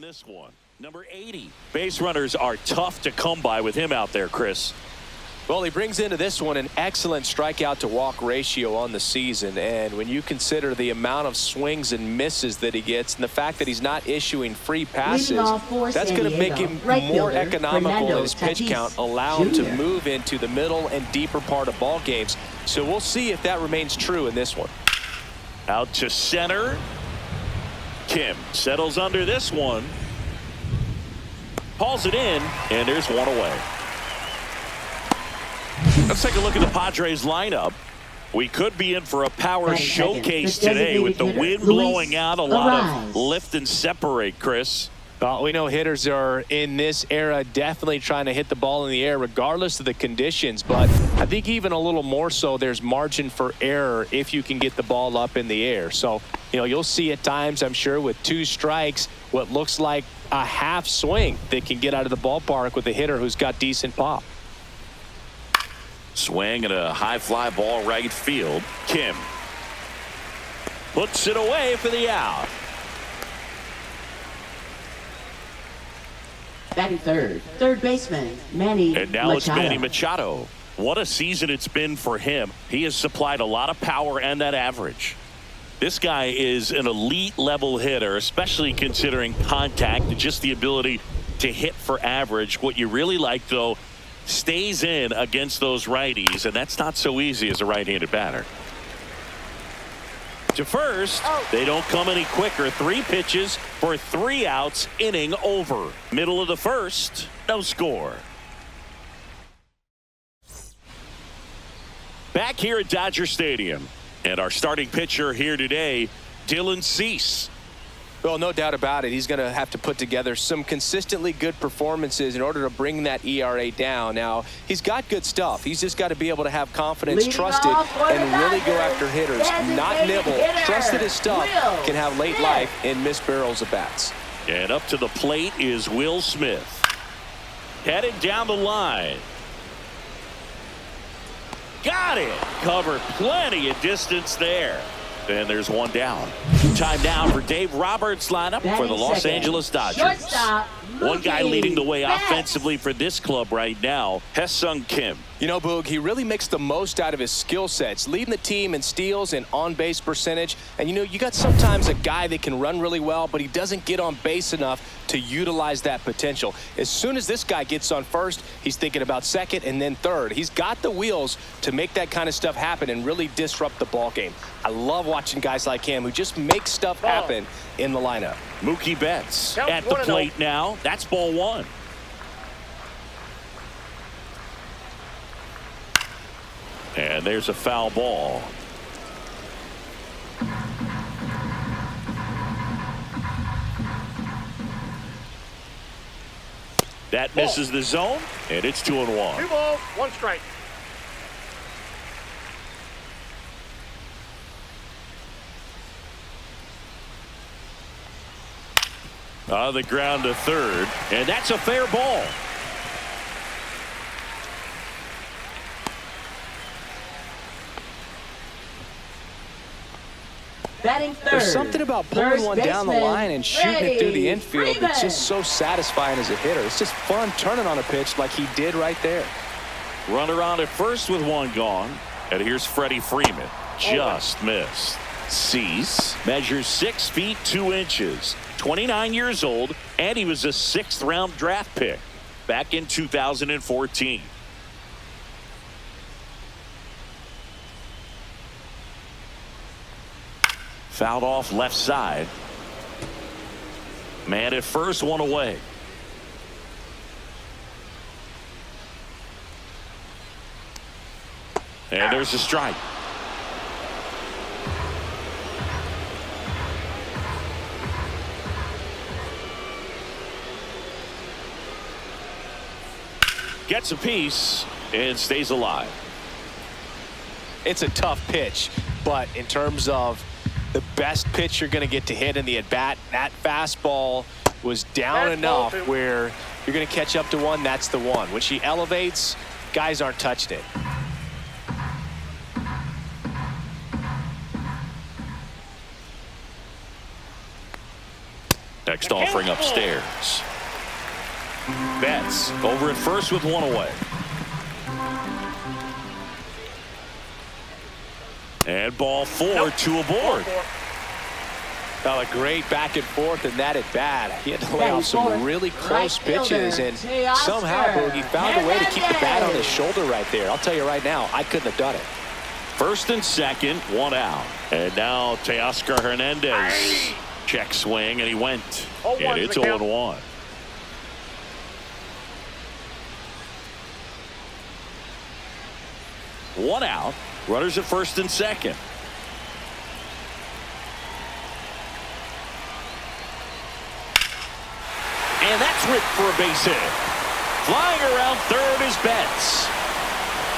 this one. Number 80. Base runners are tough to come by with him out there, Chris. Well, he brings into this one an excellent strikeout to walk ratio on the season. And when you consider the amount of swings and misses that he gets and the fact that he's not issuing free passes, that's going to make him more economical in his pitch count, allow him to move into the middle and deeper part of ball games. So we'll see if that remains true in this one. Out to center. Kim settles under this one. Hauls it in, and there's one away. Let's take a look at the Padres lineup. We could be in for a power showcase today with the wind blowing out, a lot of lift and separate, Chris. Well, we know hitters are in this era definitely trying to hit the ball in the air regardless of the conditions, but I think even a little more so there's margin for error if you can get the ball up in the air. So, you'll see at times, I'm sure, with 2 strikes, what looks like a half swing that can get out of the ballpark with a hitter who's got decent pop. Swing and a high fly ball right field. Kim puts it away for the out. Batting third baseman, Manny And now it's Manny Machado. What a season it's been for him. He has supplied a lot of power and that average. This guy is an elite level hitter, especially considering contact and just the ability to hit for average. What you really like, though, stays in against those righties, and that's not so easy as a right-handed batter. To first, they don't come any quicker. 3 pitches for 3 outs, inning over. Middle of the first, no score. Back here at Dodger Stadium, and our starting pitcher here today, Dylan Cease. Well, no doubt about it. He's going to have to put together some consistently good performances in order to bring that ERA down. Now, he's got good stuff. He's just got to be able to have confidence, trust it, and really go after hitters, not nibble. Trust that his stuff can have late life and miss barrels of bats. And up to the plate is Will Smith. Headed down the line. Got it. Covered plenty of distance there. And there's one down. Time now for Dave Roberts' lineup for the Los Angeles Dodgers. One guy leading the way offensively for this club right now, Ha-Seong Kim. Boog, he really makes the most out of his skill sets, leading the team in steals and on-base percentage. And, you got sometimes a guy that can run really well, but he doesn't get on base enough to utilize that potential. As soon as this guy gets on first, he's thinking about second and then third. He's got the wheels to make that kind of stuff happen and really disrupt the ball game. I love watching guys like him who just make stuff happen in the lineup. Mookie Betts at the plate now. That's ball 1. And there's a foul ball. That misses the zone, and it's 2-1. 2 balls, 1 strike. On the ground to third, and that's a fair ball. Batting third. There's something about pulling one down the line and shooting it through the infield that's just so satisfying as a hitter. It's just fun turning on a pitch like he did right there. Runner on at first with 1 gone. And here's Freddie Freeman. Just missed. Cease measures 6 feet 2 inches. 29 years old, and he was a 6th-round draft pick back in 2014. Fouled off left side. Man at first, 1 away. And there's a strike. Gets a piece and stays alive. It's a tough pitch, but in terms of the best pitch you're going to get to hit in the at-bat, that fastball was down enough where you're going to catch up to one. That's the one. When she elevates, guys aren't touching it. next offering upstairs. Betts over at first with one away. And ball 4, 2 aboard. Well, a great back and forth in that at bat. He had to lay off some really close pitches, and somehow Boogie found a way to keep the bat on his shoulder right there. I'll tell you right now, I couldn't have done it. First and second, 1 out. And now Teoscar Hernandez. Check swing, and he went. And it's 0-1. One out. Runners at first and second. And that's ripped for a base hit. Flying around third is Betts.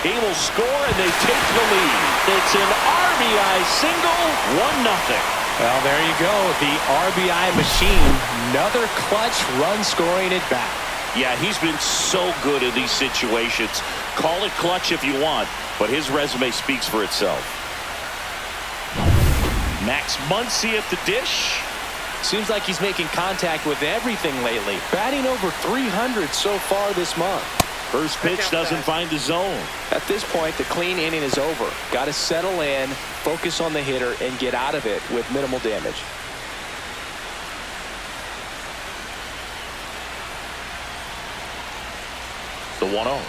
He will score, and they take the lead. It's an RBI single, 1-0. Well, there you go. The RBI machine. Another clutch run scoring at bat. Yeah, he's been so good in these situations. Call it clutch if you want, but his resume speaks for itself. Max Muncy at the dish. Seems like he's making contact with everything lately. Batting over 300 so far this month. First pitch doesn't find the zone. At this point, the clean inning is over. Got to settle in, focus on the hitter, and get out of it with minimal damage. The 1-0.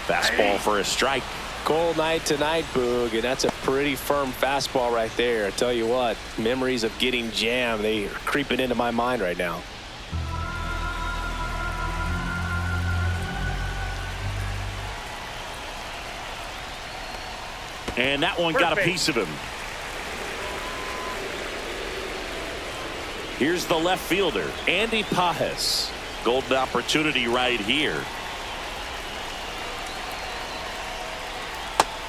Fastball for a strike. Cold night tonight, Boog, and that's a pretty firm fastball right there. I tell you what, memories of getting jammed, they are creeping into my mind right now. And that one got a piece of him. Here's the left fielder, Andy Pajes. Golden opportunity right here.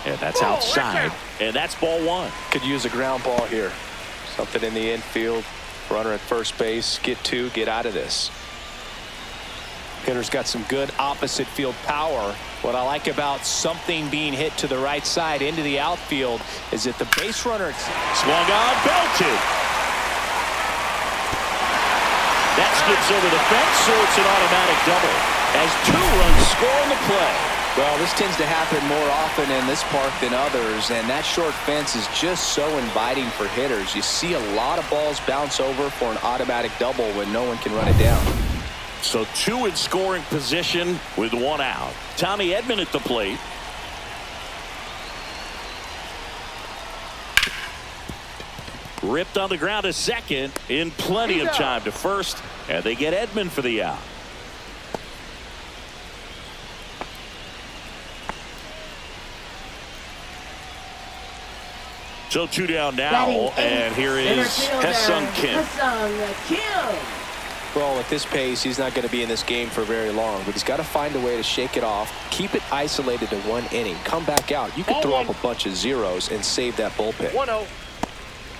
And that's outside. And that's ball 1. Could use a ground ball here. Something in the infield. Runner at first base. Get 2. Get out of this. Hitter's got some good opposite field power. What I like about something being hit to the right side into the outfield is that the base runner swung on, belted. That skips over the fence, so it's an automatic double as 2 runs score in the play. Well, this tends to happen more often in this park than others, and that short fence is just so inviting for hitters. You see a lot of balls bounce over for an automatic double when no one can run it down. So 2 in scoring position with 1 out. Tommy Edman at the plate. Ripped on the ground to second in plenty of time to first, and they get Edman for the out. So 2 down now, and here is Ha-Seong Kim. Well, at this pace, he's not going to be in this game for very long, but he's got to find a way to shake it off, keep it isolated to 1 inning, come back out. You could throw up a bunch of zeros and save that bullpen. 1-0.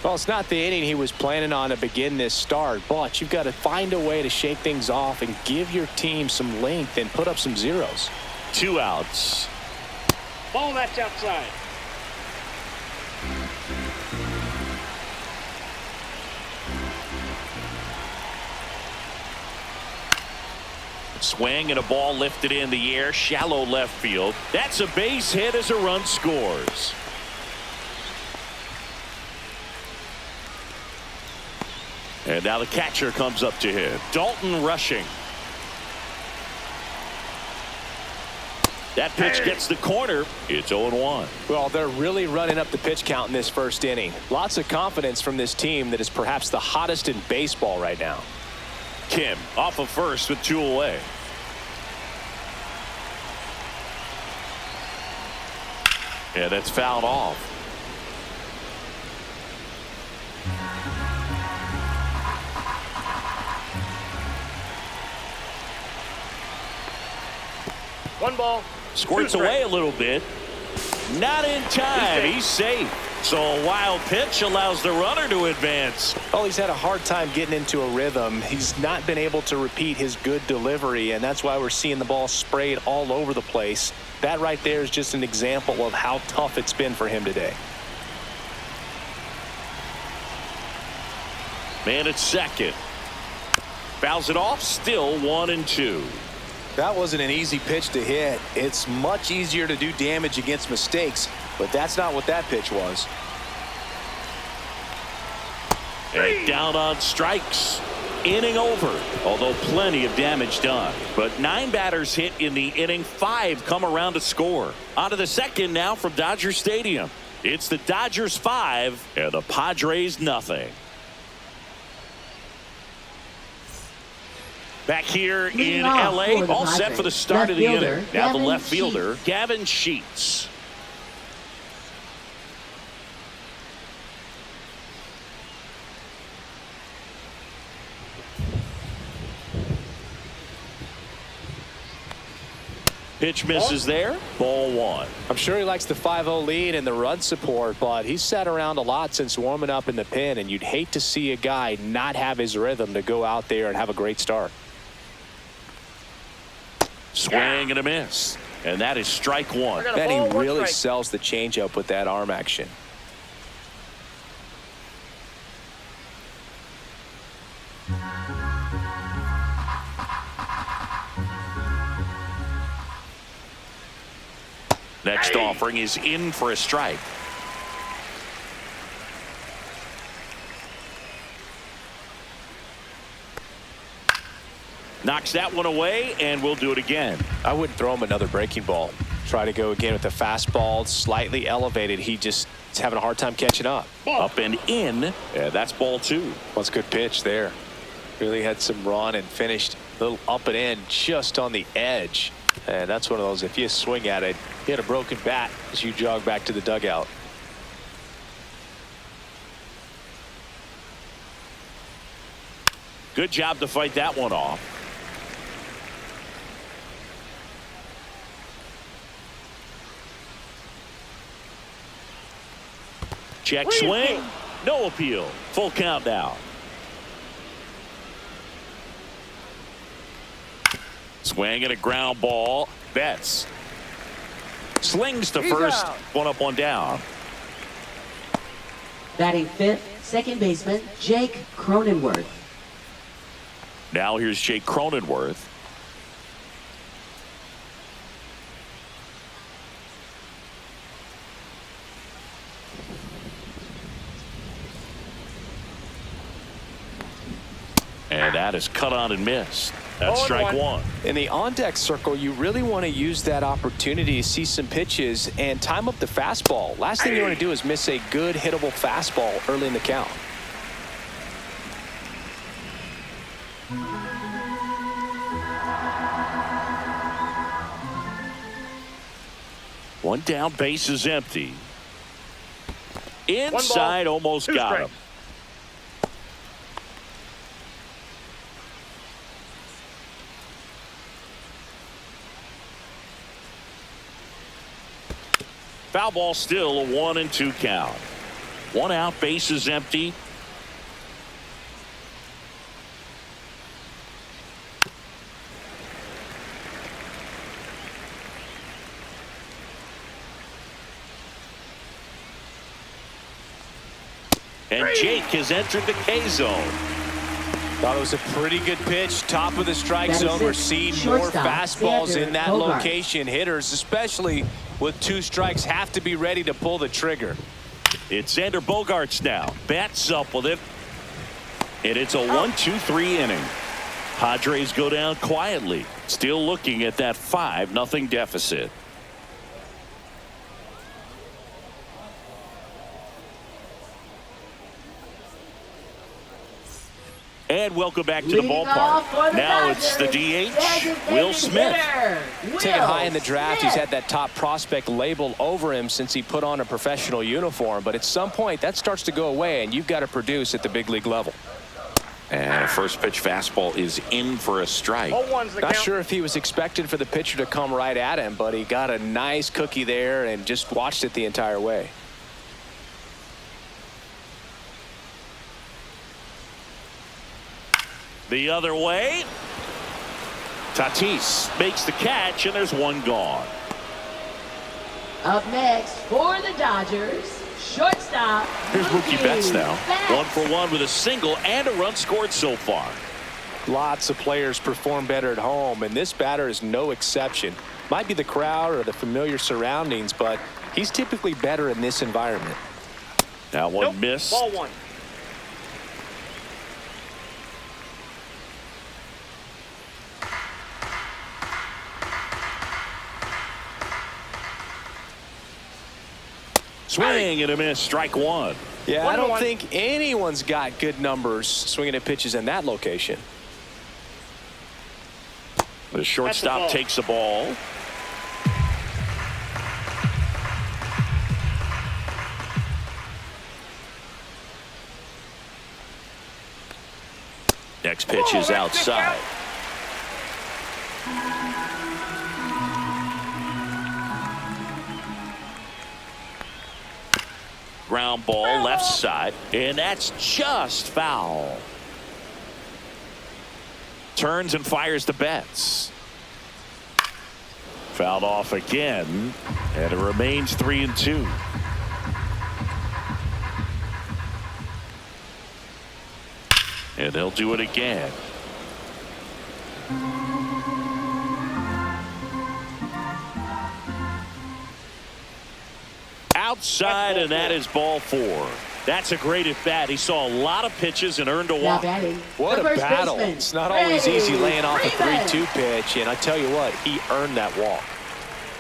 Well, it's not the inning he was planning on to begin this start, but you've got to find a way to shake things off and give your team some length and put up some zeros. 2 outs. Ball, that's outside. Swing and a ball lifted in the air, shallow left field. That's a base hit as a run scores. And now the catcher comes up to hit. Dalton rushing. That pitch gets the corner. It's 0-1. Well, they're really running up the pitch count in this first inning. Lots of confidence from this team that is perhaps the hottest in baseball right now. Kim off of first with 2 away. And that's fouled off. One ball. Squirts away a little bit. Not in time. He's safe. So a wild pitch allows the runner to advance. Well, he's had a hard time getting into a rhythm. He's not been able to repeat his good delivery, and that's why we're seeing the ball sprayed all over the place. That right there is just an example of how tough it's been for him today. Man at second. Fouls it off, still 1-2. That wasn't an easy pitch to hit. It's much easier to do damage against mistakes, but that's not what that pitch was. And down on strikes. Inning over, although plenty of damage done. But 9 batters hit in the inning, 5 come around to score. On to the second now from Dodger Stadium. It's the Dodgers 5 and the Padres nothing. Back here in LA, all set for the start of the inning. Now the left fielder, Gavin Sheets. Pitch misses there. Ball 1. I'm sure he likes the 5-0 lead and the run support, but he's sat around a lot since warming up in the pen, and you'd hate to see a guy not have his rhythm to go out there and have a great start. Swing and a miss. And that is strike 1. Bet he really sells the changeup with that arm action. Next offering is in for a strike. Knocks that one away, and we'll do it again. I wouldn't throw him another breaking ball. Try to go again with the fastball, slightly elevated. He just is having a hard time catching up. Up and in. Yeah, that's ball 2. That's a good pitch there. Really had some run and finished a little up and in just on the edge. And that's one of those, if you swing at it, you hit a broken bat as you jog back to the dugout. Good job to fight that one off. Check swing. No appeal. Full count now. Swing and a ground ball. Betts slings to first. Out. 1 up, 1 down. Batting 5th, second baseman Jake Cronenworth. Now here's Jake Cronenworth. And that is cut on and missed. That's strike 1. In the on-deck circle, you really want to use that opportunity to see some pitches and time up the fastball. Last thing you want to do is miss a good hittable fastball early in the count. One down, base is empty. Inside, almost got him. Foul ball, still a 1-2 count. 1 out, base is empty. And Jake has entered the K zone. Thought it was a pretty good pitch. Top of the strike zone. We're seeing more fastballs in that location. Hitters, especially with 2 strikes, have to be ready to pull the trigger. It's Xander Bogaerts now. Bats up with it. And it's a 1-2-3 inning. Padres go down quietly. Still looking at that 5-0 deficit. And welcome back to the ballpark. Now it's the DH, Will Smith. Taken high in the draft, he's had that top prospect label over him since he put on a professional uniform. But at some point, that starts to go away, and you've got to produce at the big league level. And a first pitch fastball is in for a strike. Not sure if he was expected for the pitcher to come right at him, but he got a nice cookie there and just watched it the entire way. The other way. Tatis makes the catch, and there's 1 gone. Up next for the Dodgers, shortstop. Here's Mookie Betts now. 1 for 1 with a single and a run scored so far. Lots of players perform better at home, and this batter is no exception. Might be the crowd or the familiar surroundings, but he's typically better in this environment. That one missed. Ball one. Swing and a miss. Strike one. Yeah, I 1-1. don't think anyone's got good numbers swinging at pitches in that location. The shortstop ball. takes the ball. Next pitch is outside. Ground ball left side, and that's just foul. Turns and fires the Betts. Fouled off again, and it remains 3-2. And they'll do it again. Outside, and that is ball four. That's a great at bat. He saw a lot of pitches and earned a Now walk. batting, What the a first battle. baseman, It's not always easy laying off a Freeman. 3-2 pitch, and I tell you what, he earned that walk.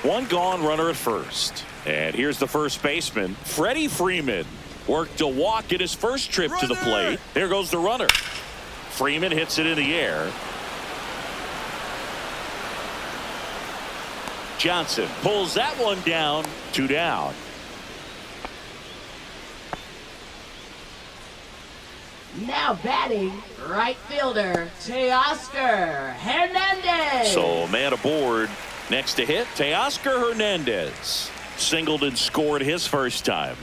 One gone, runner at first. And here's the first baseman, Freddie Freeman. Worked a walk in his first trip to the plate. There goes the runner. Freeman hits it in the air. Johnson pulls that one down. 2 down. Now batting, right fielder, Teoscar Hernandez. So man aboard. Next to hit, Teoscar Hernandez. Singled and scored his first time.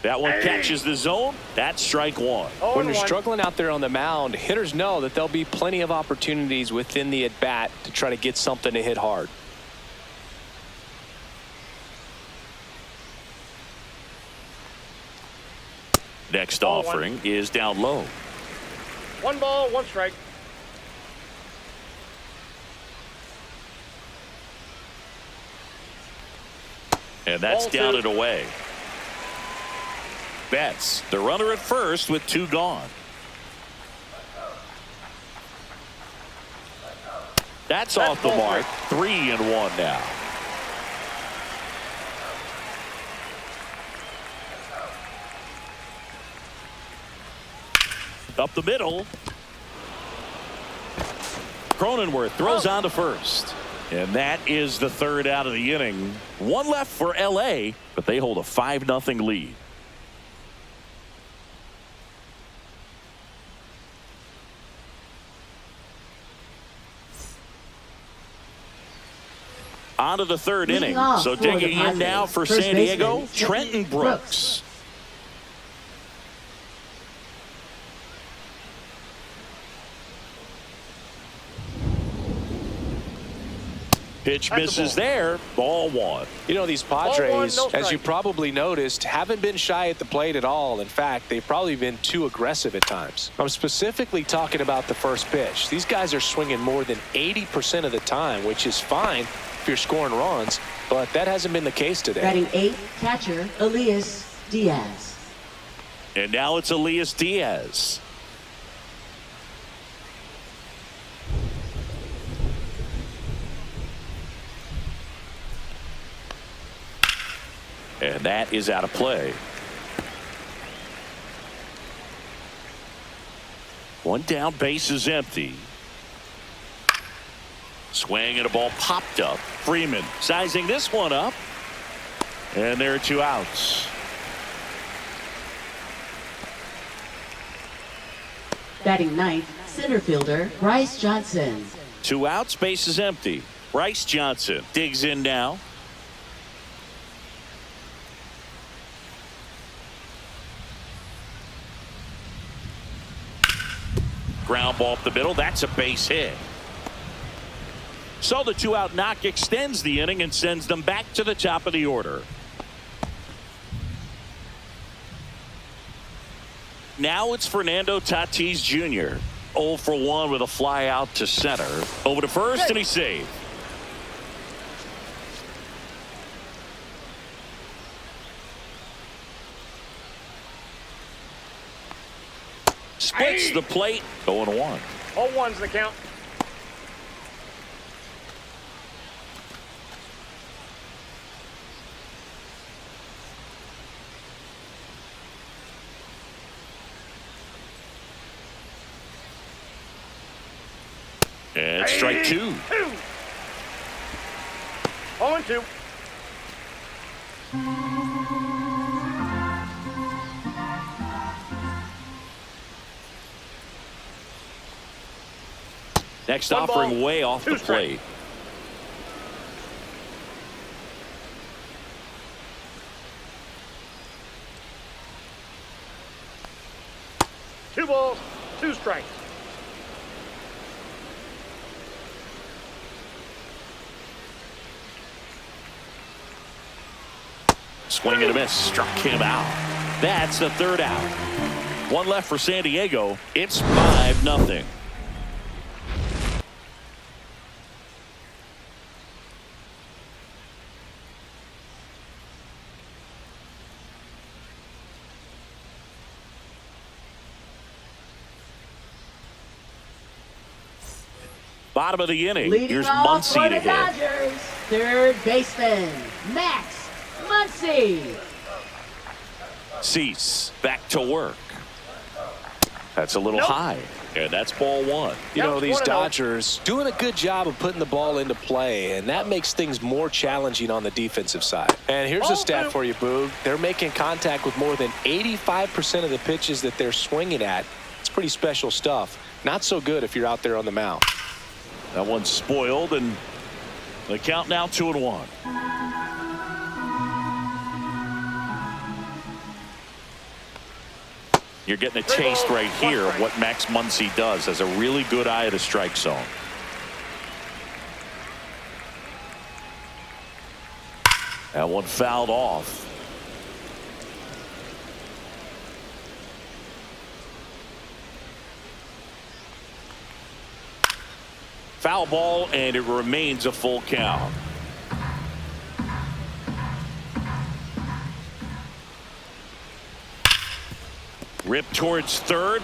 That one catches the zone. That's strike one. When you're struggling out there on the mound, hitters know that there'll be plenty of opportunities within the at-bat to try to get something to hit hard. Next offering is down low. 1 ball, 1 strike. And that's Ball down two. and away. Betts, the runner at first with 2 gone. That's off the ball mark. 3-1 now. Up the middle. Cronenworth throws on to first. And that is the third out of the inning. One left for LA, but they hold a 5-0 lead. On to the third Leading inning. off So for the digging in now for Padres, San Diego, first Trenton baseman, Brooks. Pitch At the misses ball. there. Ball one. You know, these Ball one, Padres, no as you strike. probably noticed, haven't been shy at the plate at all. In fact, they've probably been too aggressive at times. I'm specifically talking about the first pitch. These guys are swinging more than 80% of the time, which is fine if you're scoring runs, but that hasn't been the case today. Batting 8, catcher Elias Diaz. And now it's Elias Diaz. And that is out of play. One down, base is empty. Swing and a ball popped up. Freeman sizing this one up. And there are 2 outs. Batting 9th, center fielder Bryce Johnson. 2 outs, base is empty. Bryce Johnson digs in now. Ground ball up the middle. That's a base hit. So the 2-out knock extends the inning and sends them back to the top of the order. Now it's Fernando Tatis Jr. 0 for 1 with a fly out to center. Over to first, and he saved. Splits the plate. 0-1. 0-1's the count. And strike 2. 0-2. Next One offering ball, way off the 2 strikes. plate. Two balls, 2 strikes. Swing and a miss. Struck him out. That's the 3rd out. 1 left for San Diego. It's 5-0. Bottom of the inning. Leading Here's off for Muncy the to hit. Dodgers, third baseman, Max Muncy. Cease back to work. That's a little Nope. high. And that's ball 1. You know, Yep, these 1-0. Dodgers doing a good job of putting the ball into play, and that makes things more challenging on the defensive side. And here's a stat for you, Boog. They're making contact with more than 85% of the pitches that they're swinging at. It's pretty special stuff. Not so good if you're out there on the mound. That one's spoiled, and the count now 2-1. You're getting a taste right here of what Max Muncy does. Has a really good eye at the strike zone. That one fouled off. Foul ball, and it remains a full count. Rip towards third.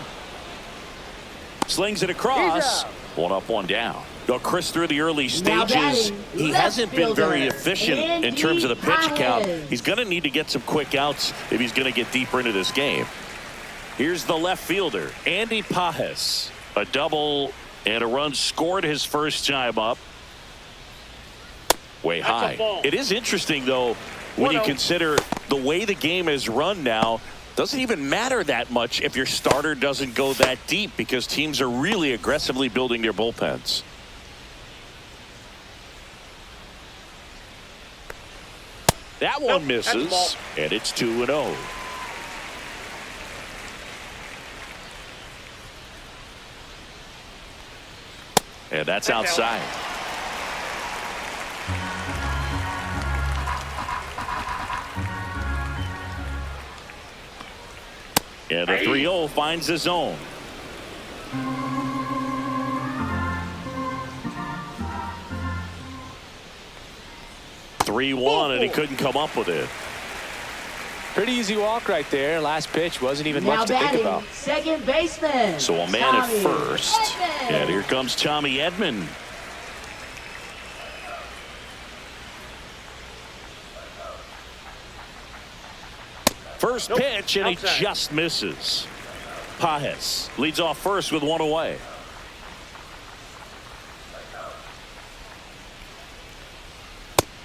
Slings it across. One up, one down. Well, Chris, through the early stages, batting, he left hasn't been very fielder, efficient in terms of the pitch Andy count. Pajes. He's going to need to get some quick outs if he's going to get deeper into this game. Here's the left fielder, Andy Pajes. A double and a run scored his first time up. Way That's a high. ball. It is interesting, though, when you 1-0. consider the way the game is run now. Doesn't even matter that much if your starter doesn't go that deep, because teams are really aggressively building their bullpens. That one Nope, that's a ball. misses, and it's 2-0. And that's outside. And the 3-0 finds the zone. (3-1), and he couldn't come up with it. Pretty easy walk right there. Last pitch wasn't even Now much to think batting, about. second baseman. So a man at Tommy first. Edman. And here comes Tommy Edman. First pitch, and outside. he just misses. Pajes leads off first with one away.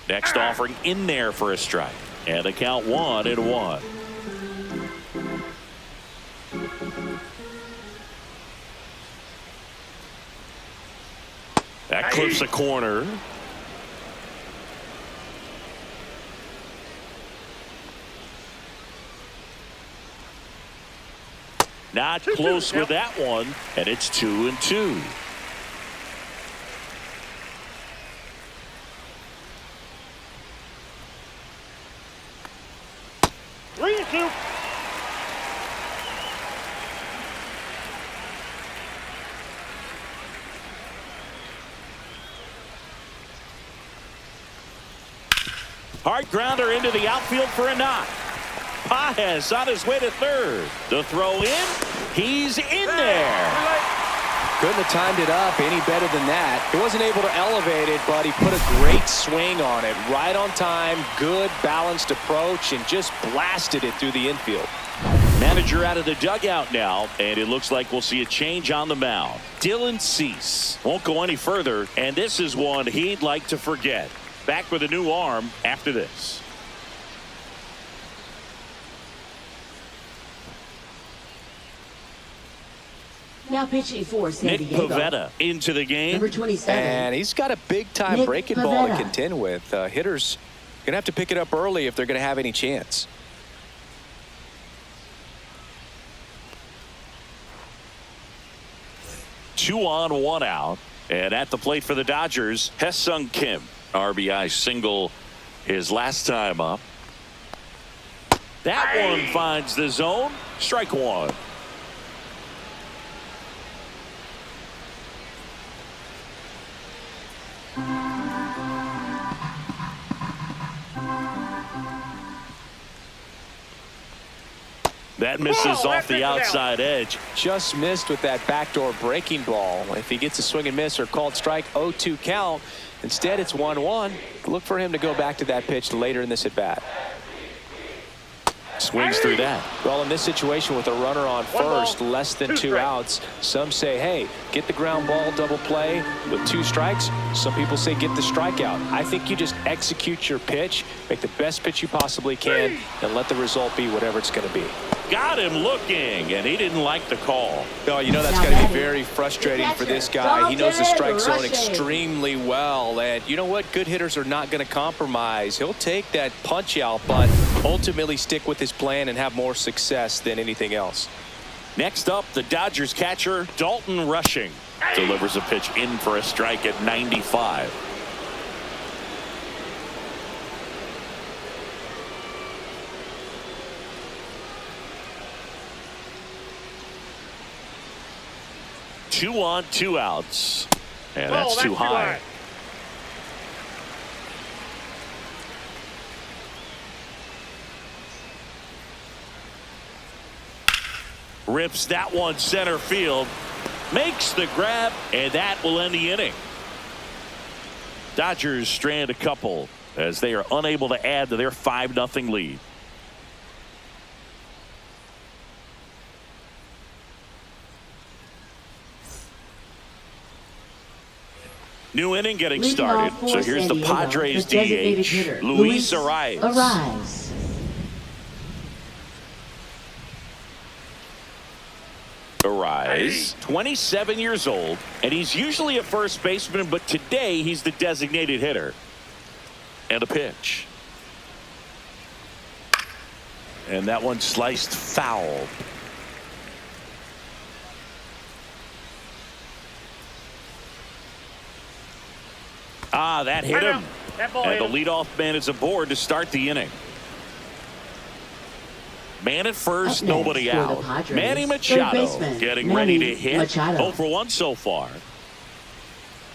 Next offering in there for a strike. And the count 1-1. That clips the corner. Not close with that one, and it's 2-2. Hard grounder into the outfield for a knock. Paez on his way to third. The throw in. He's in there. Couldn't have timed it up any better than that. He wasn't able to elevate it, but he put a great swing on it. Right on time, good balanced approach, and just blasted it through the infield. Manager out of the dugout now, and it looks like we'll see a change on the mound. Dylan Cease won't go any further, and this is one he'd like to forget. Back with a new arm after this. Now pitching for San Nick Diego. Pivetta into the game. Number 27. And he's got a big-time Nick breaking ball to Pivetta. contend with. Hitters going to have to pick it up early if they're going to have any chance. Two on, one out. And at the plate for the Dodgers, Hesung Kim. RBI single his last time up. That one finds the zone. Strike one. That misses off the outside edge. Just missed with that backdoor breaking ball. If he gets a swing and miss or called strike, 0-2 count. Instead, it's 1-1. Look for him to go back to that pitch later in this at bat. Swings through that. Well, in this situation with a runner on first, less than 2 outs, some say, hey, get the ground ball double play with 2 strikes. Some people say get the strikeout. I think you just execute your pitch, make the best pitch you possibly can, and let the result be whatever it's going to be. Got him looking, and he didn't like the call. Oh, you know that's got to be very frustrating for this guy. He knows the strike zone extremely well, and you know what? Good hitters are not going to compromise. He'll take that punch out, but ultimately stick with his plan and have more success than anything else. Next up, the Dodgers catcher Dalton Rushing delivers a pitch in for a strike at 95. Two on, 2 outs, and that's too high. Rips that one center field, makes the grab, and that will end the inning. Dodgers strand a couple as they are unable to add to their 5-0 lead. New inning getting started. So here's the Padres DH, Luis Arias. Arise, 27 years old, and he's usually a first baseman, but today he's the designated hitter. And a pitch. And that one sliced foul. Ah, that hit him. And the leadoff man is aboard to start the inning. Man at first, nobody out. Manny Machado getting ready to hit. 0 for 1 so far.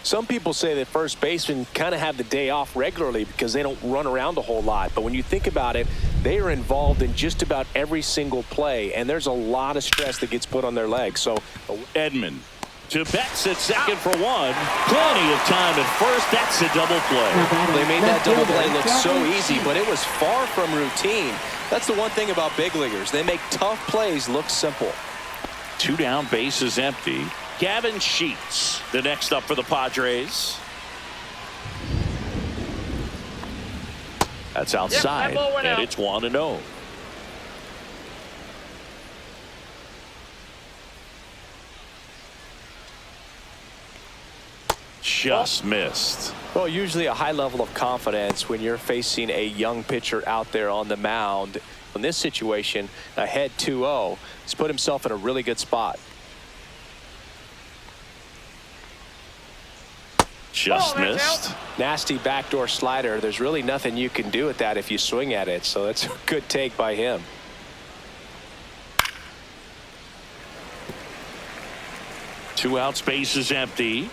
Some people say that first basemen kind of have the day off regularly because they don't run around a whole lot. But when you think about it, they are involved in just about every single play, and there's a lot of stress that gets put on their legs. So Edman to Betts at second for 1. Plenty of time at first. That's a double play. They made that double play look so easy, but it was far from routine. That's the one thing about big leaguers. They make tough plays look simple. 2 down, bases empty. Gavin Sheets, the next up for the Padres. That's outside, and it's 1-0. Just missed. Well, usually a high level of confidence when you're facing a young pitcher out there on the mound. In this situation, ahead 2-0, he's put himself in a really good spot. Just missed. Nasty backdoor slider. There's really nothing you can do with that if you swing at it. So that's a good take by him. Two outs, base is empty.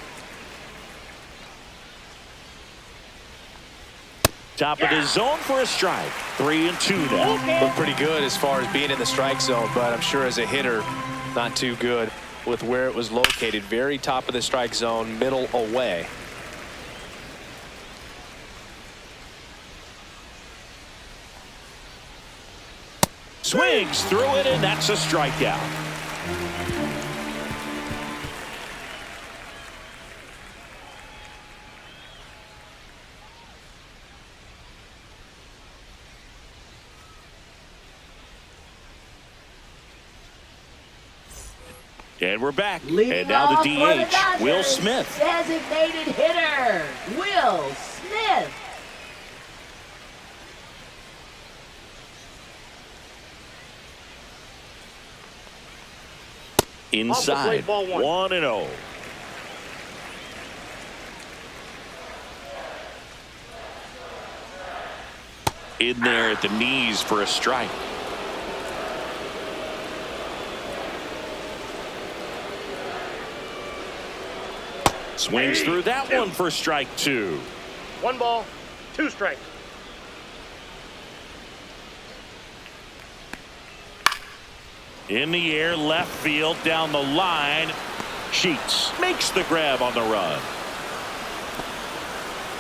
Top of the zone for a strike. 3-2 now. Looked pretty good as far as being in the strike zone, but I'm sure as a hitter, not too good with where it was located. Very top of the strike zone, middle away. Swings through it, and that's a strikeout. And we're back. Leading And now the off for the DH, Dodgers, Will Smith. Designated hitter, Will Smith. Inside, ball 1-0. In there at the knees for a strike. Swings through that one for strike 2. 1 ball, 2 strikes. In the air, left field, down the line. Sheets makes the grab on the run.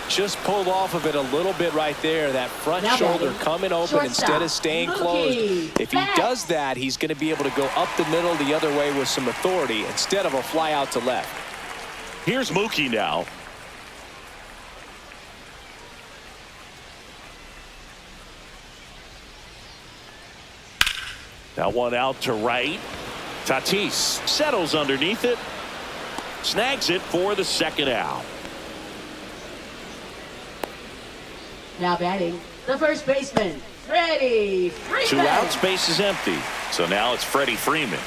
Just pulled off of it a little bit right there. That front Now shoulder batting, coming open shortstop, instead of staying closed. Mookie If he Betts. does that, he's going to be able to go up the middle the other way with some authority instead of a fly out to left. Here's Mookie now. That one out to right. Tatis settles underneath it. Snags it for the second out. Now batting, the first baseman, Freddie Freeman. 2 outs, base is empty. So now it's Freddie Freeman.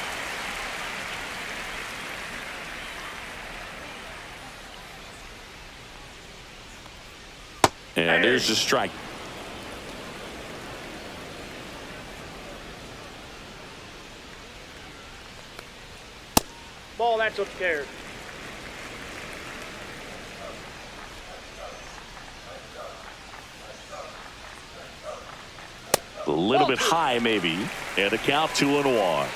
And there's the strike. Ball, that's upstairs. A little bit high, maybe. And the count 2-1.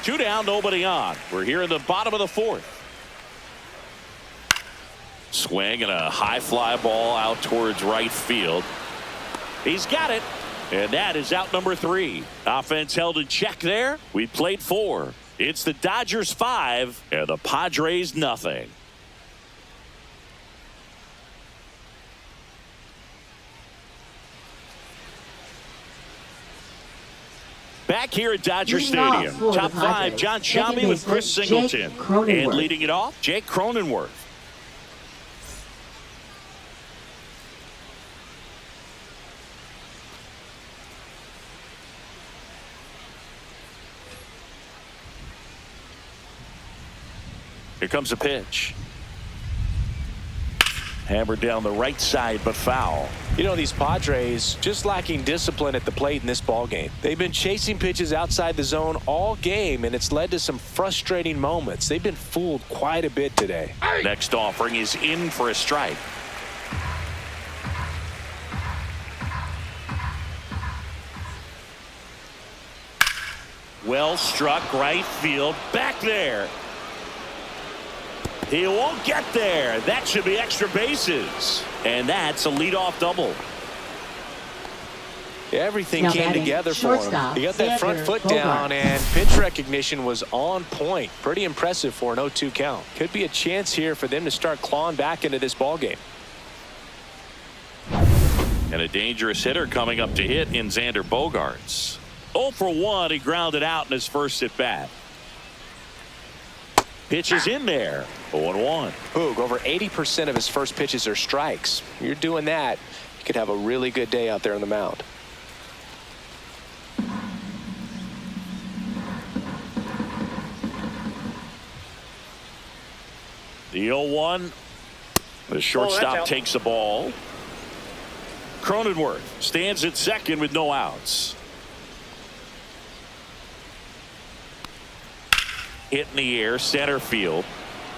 2 down, nobody on. We're here in the bottom of the 4th. Swing and a high fly ball out towards right field. He's got it. And that is out number 3. Offense held in check there. We played 4. It's the Dodgers 5 and the Padres nothing. Back here at Dodger Leading off Stadium. for the Top 5, Padres, John second Sciambi with Chris baseman, Jake Singleton. Cronenworth. And leading it off, Jake Cronenworth. Here comes a pitch. Hammered down the right side, but foul. You know, these Padres just lacking discipline at the plate in this ball game. They've been chasing pitches outside the zone all game, and it's led to some frustrating moments. They've been fooled quite a bit today. Next offering is in for a strike. Well struck, right field, back there. He won't get there. That should be extra bases. And that's a leadoff double. Everything Now came batting, together for him. shortstop, He got that front Xander foot Bogaerts. down, and pitch recognition was on point. Pretty impressive for an 0-2 count. Could be a chance here for them to start clawing back into this ball game. And a dangerous hitter coming up to hit in Xander Bogaerts. 0 for 1. He grounded out in his first at bat. Pitch is in there. 0-1. Boog, over 80% of his first pitches are strikes. You're doing that, you could have a really good day out there on the mound. The 0-1. The shortstop out. takes the ball. Cronenworth stands at second with no outs. Hit in the air, center field.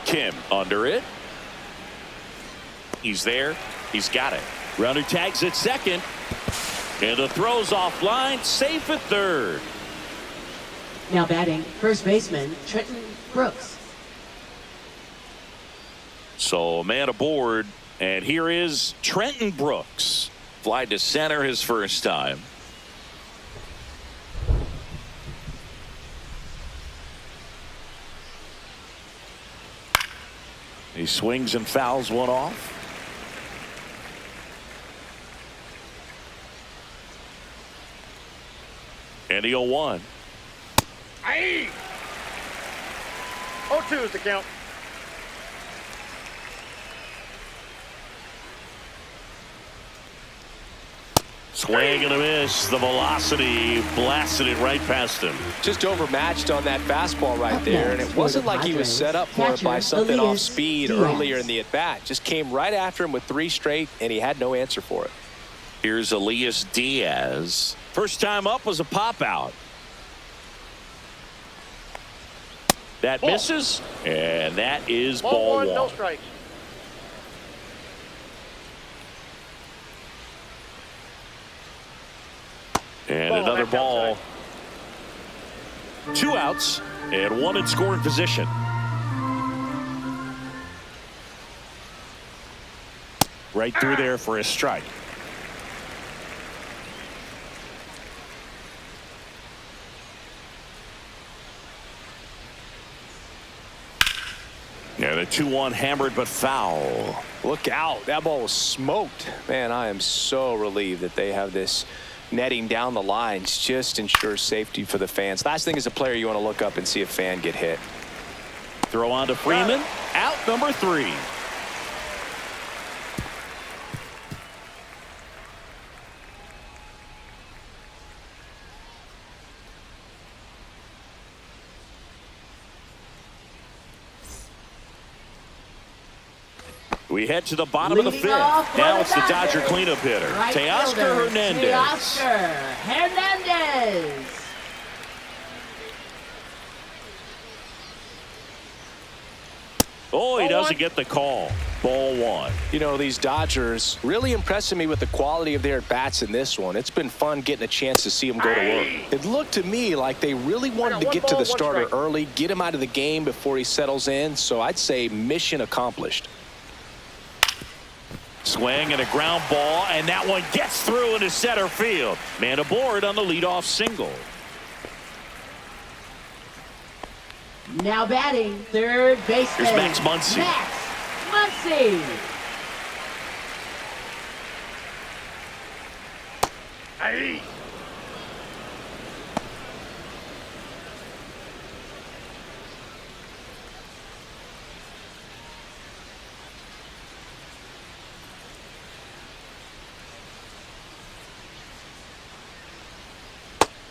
Kim under it. He's there. He's got it. Runner tags at second. And the throw's offline. Safe at third. Now batting, first baseman Trenton Brooks. So a man aboard. And here is Trenton Brooks. Fly to center his first time. He swings and fouls one off. And the 0-1. Aye. 0-2 is the count. Swing and a miss. The velocity blasted it right past him. Just overmatched on that fastball right there, and it wasn't like he was set up for it by something off speed earlier in the at-bat. Just came right after him with 3 straight, and he had no answer for it. Here's Elias Diaz. First time up was a pop out. That misses, and that is ball 1. No strikes. And another ball. 2 outs and 1 in scoring position. Right through there for a strike. And a 2-1 hammered but foul. Look out. That ball was smoked. Man, I am so relieved that they have this netting down the lines. Just ensures safety for the fans. Last thing as a player, you want to look up and see a fan get hit. Throw on to Freeman. Out number 3. We head to the bottom of the 5th. Now it's the Dodger cleanup hitter, Teoscar Hernandez. Teoscar Hernandez. Oh, he doesn't get the call. Ball 1. You know, these Dodgers really impressing me with the quality of their at-bats in this one. It's been fun getting a chance to see them go to work. It looked to me like they really wanted to get to the starter early, get him out of the game before he settles in. So I'd say mission accomplished. Swing and a ground ball, and that one gets through into center field. Man aboard on the leadoff single. Now batting, third baseman. Here's Max Muncy. Max Muncy. Aye.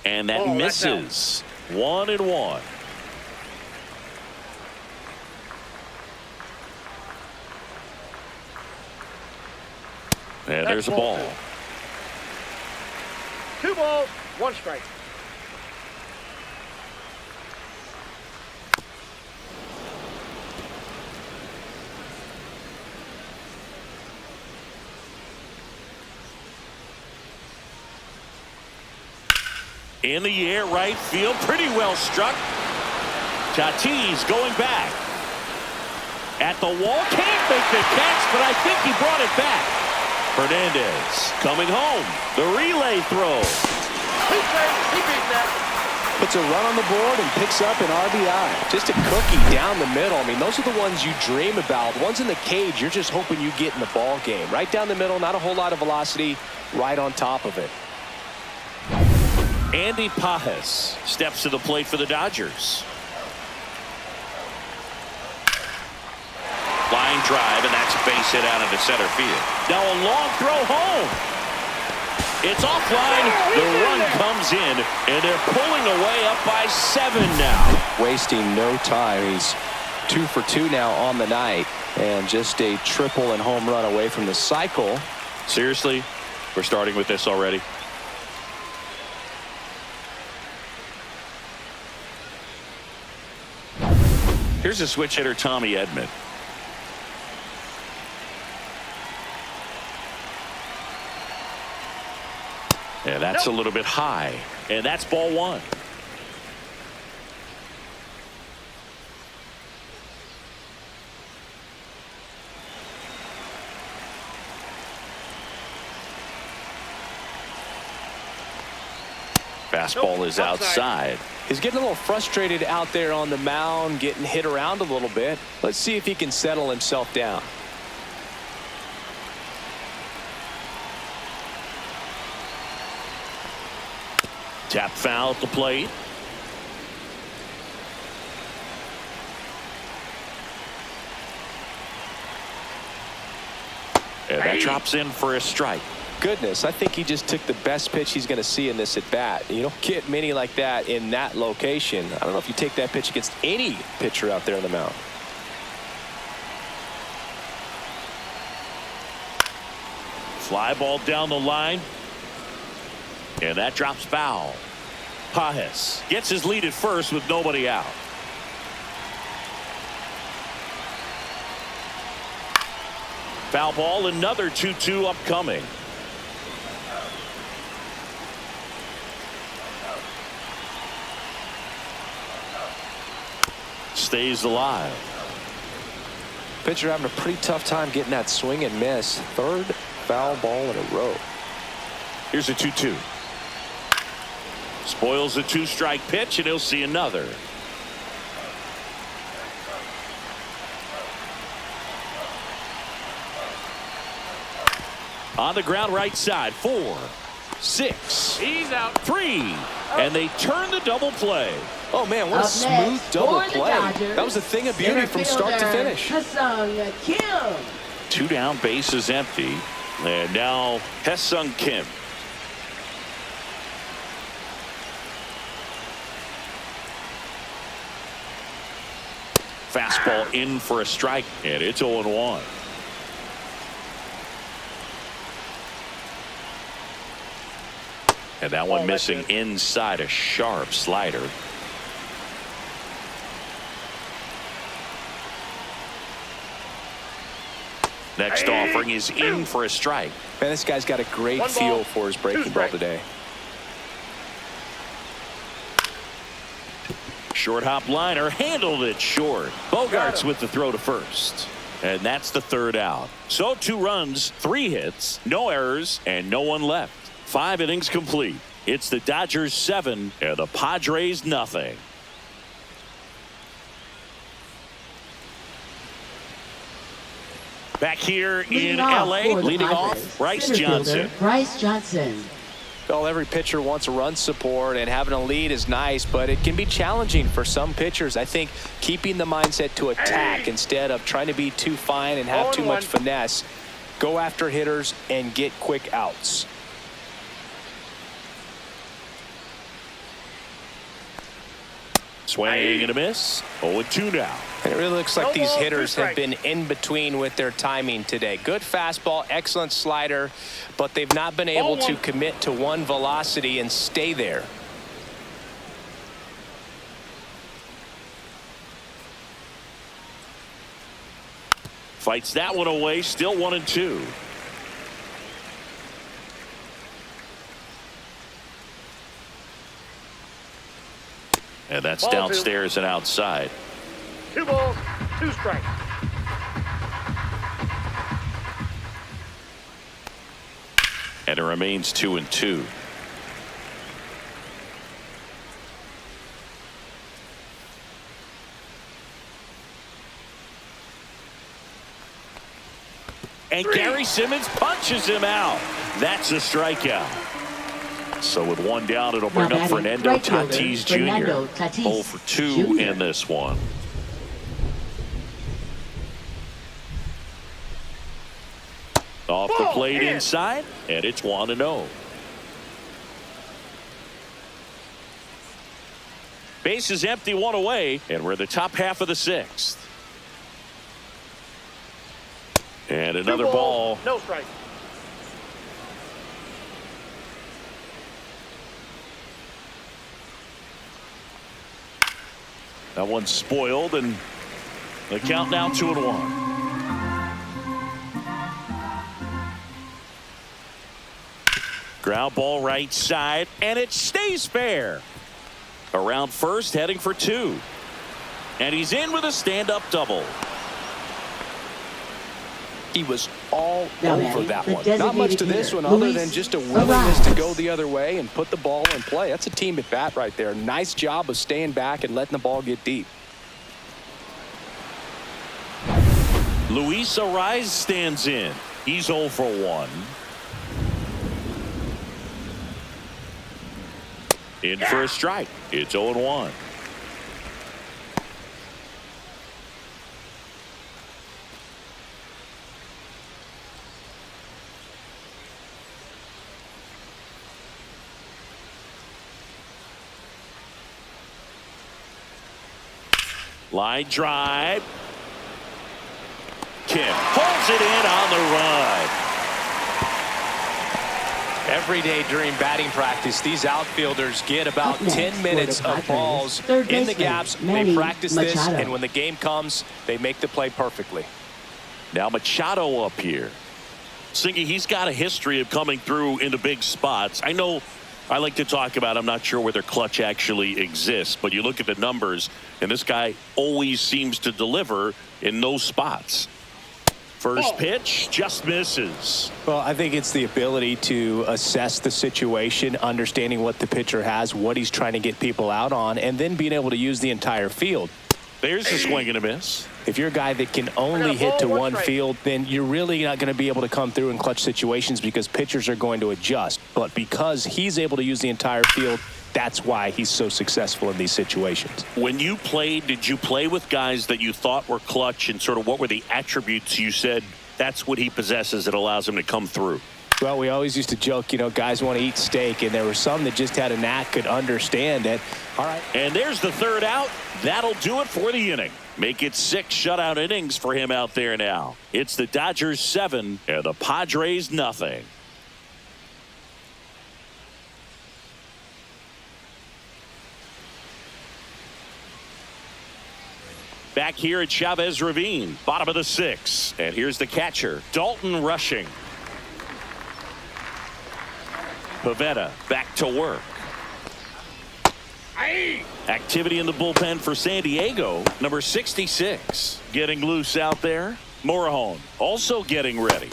And that misses. 1-1. And there's a ball. 2 balls, 1 strike. In the air, right field, pretty well struck. Tatis going back. At the wall, can't make the catch, but I think he brought it back. Hernandez coming home. The relay throw. He beat that. Puts a run on the board and picks up an RBI. Just a cookie down the middle. I mean, those are the ones you dream about. Ones in the cage, you're just hoping you get in the ball game. Right down the middle, not a whole lot of velocity, right on top of it. Andy Pajes steps to the plate for the Dodgers. Line drive, and that's a base hit out into center field. Now a long throw home. It's offline. The run comes in, and they're pulling away up by 7 now. Wasting no time. He's 2 for 2 now on the night, and just a triple and home run away from the cycle. Seriously, we're starting with this already. Here's a switch hitter, Tommy Edman. That's a little bit high, and that's ball one. Fastball is outside. He's getting a little frustrated out there on the mound, getting hit around a little bit. Let's see if he can settle himself down. Tap foul at the plate. And that drops in for a strike. Goodness, I think he just took the best pitch he's going to see in this at bat. You don't get many like that in that location. I don't know if you take that pitch against any pitcher out there on the mound. Fly ball down the line. And that drops foul. Padres gets his lead at first with nobody out. Foul ball, another 2-2 upcoming. Stays alive. Pitcher having a pretty tough time getting that swing and miss. Third foul ball in a row. Here's a 2-2. Spoils a 2-strike pitch, and he'll see another. On the ground right side. 4, 6. He's out. 3. And they turn the double play. Oh, man, what a smooth double play. That was a thing of beauty from start to finish. Kim. 2 down, bases empty. And now Hesung Kim. Fastball in for a strike, and it's 0-1. And that one missing inside, a sharp slider. Next offering is in for a strike. Man, this guy's got a great feel for his breaking ball today. Short hop liner, handled it short. Bogarts with the throw to first. And that's the third out. So 2 runs, 3 hits, no errors, and no one left. 5 innings complete. It's the Dodgers 7 and the Padres nothing. Back here in LA, leading off, Bryce Johnson. Bryce Johnson. Well, every pitcher wants a run support, and having a lead is nice, but it can be challenging for some pitchers. I think keeping the mindset to attack instead of trying to be too fine and have too much finesse. Go after hitters and get quick outs. Swing and a miss. 0-2 now. And it really looks like these hitters have been in between with their timing today. Good fastball, excellent slider, but they've not been able to commit to one velocity and stay there. Fights that one away, still 1-2. And that's downstairs and outside. 2 balls, 2 strikes. And it remains 2-2. And Gary Simmons punches him out. That's a strikeout. So with 1 down, it'll bring up Fernando Tatis Jr. 0 for 2 in this one. Off the plate inside, and it's 1-0. Base is empty, 1 away, and we're in the top half of the 6th. And another ball. No strike. That one's spoiled, and the count now 2-1. Ground ball right side, and it stays fair. Around first, heading for 2. And he's in with a stand-up double. He was all Now over batting, that the one. Not much to designated this hitter, one other Luis than just a willingness to Arias. go the other way and put the ball in play. That's a team at bat right there. Nice job of staying back and letting the ball get deep. Luis Arias stands in. He's 0 for 1. In for a strike. It's 0-1. Line drive. Kim holds it in on the run. Every day during batting practice, these outfielders get about Up next 10 minutes for the of balls Padres, third in the baseman, gaps. They Manny practice this, Machado. and when the game comes, they make the play perfectly. Now Machado up here. Singy, he's got a history of coming through into big spots. I know I like to talk about, I'm not sure whether clutch actually exists, but you look at the numbers, and this guy always seems to deliver in those spots. First pitch just misses. Well, I think it's the ability to assess the situation, understanding what the pitcher has, what he's trying to get people out on, and then being able to use the entire field. There's a swing and a miss. If you're a guy that can only hit to one field, then you're really not going to be able to come through in clutch situations because pitchers are going to adjust. But because he's able to use the entire field, that's why he's so successful in these situations. When you played, did you play with guys that you thought were clutch, and sort of what were the attributes you said that's what he possesses that allows him to come through? Well, we always used to joke, you know, guys want to eat steak, and there were some that just had a knack, could understand it. All right. And there's the third out. That'll do it for the inning. Make it 6 shutout innings for him out there now. It's the Dodgers 7 and the Padres nothing. Back here at Chavez Ravine, bottom of the 6th. And here's the catcher, Dalton rushing. Pavetta back to work. Activity in the bullpen for San Diego. Number 66 getting loose out there. Morejon also getting ready.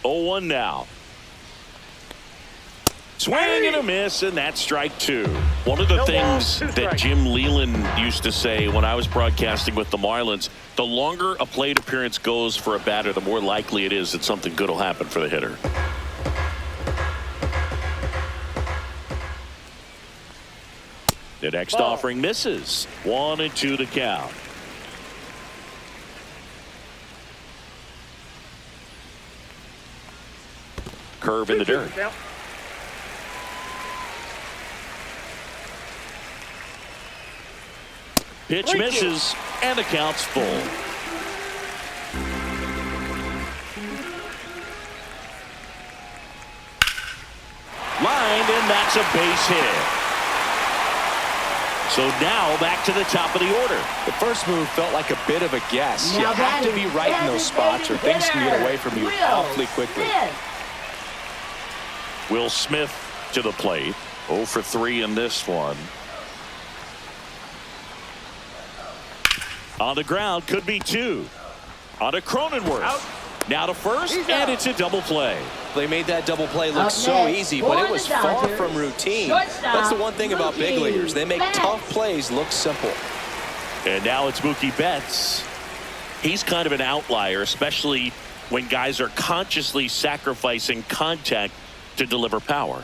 0-1 now. Swing and a miss, and that's strike 2. One of the things that Jim Leland used to say when I was broadcasting with the Marlins, the longer a plate appearance goes for a batter, the more likely it is that something good will happen for the hitter. The next offering misses. 1-2 to count. Curve in the dirt. Pitch misses, and the count's full. Lined, and that's a base hit. So now back to the top of the order. The first move felt like a bit of a guess. You Now have to be batting, right in those spots or things can get away from you awfully quickly. Will Smith to the plate. 0 for 3 in this one. On the ground, could be 2. On to Cronenworth. Out. Now to first, and it's a double play. They made that double play look Up so next, easy, but it for was the far Dodgers, from routine. shortstop, That's the one thing about big Mookie leaguers. They make Betts. tough plays look simple. And now it's Mookie Betts. He's kind of an outlier, especially when guys are consciously sacrificing contact to deliver power.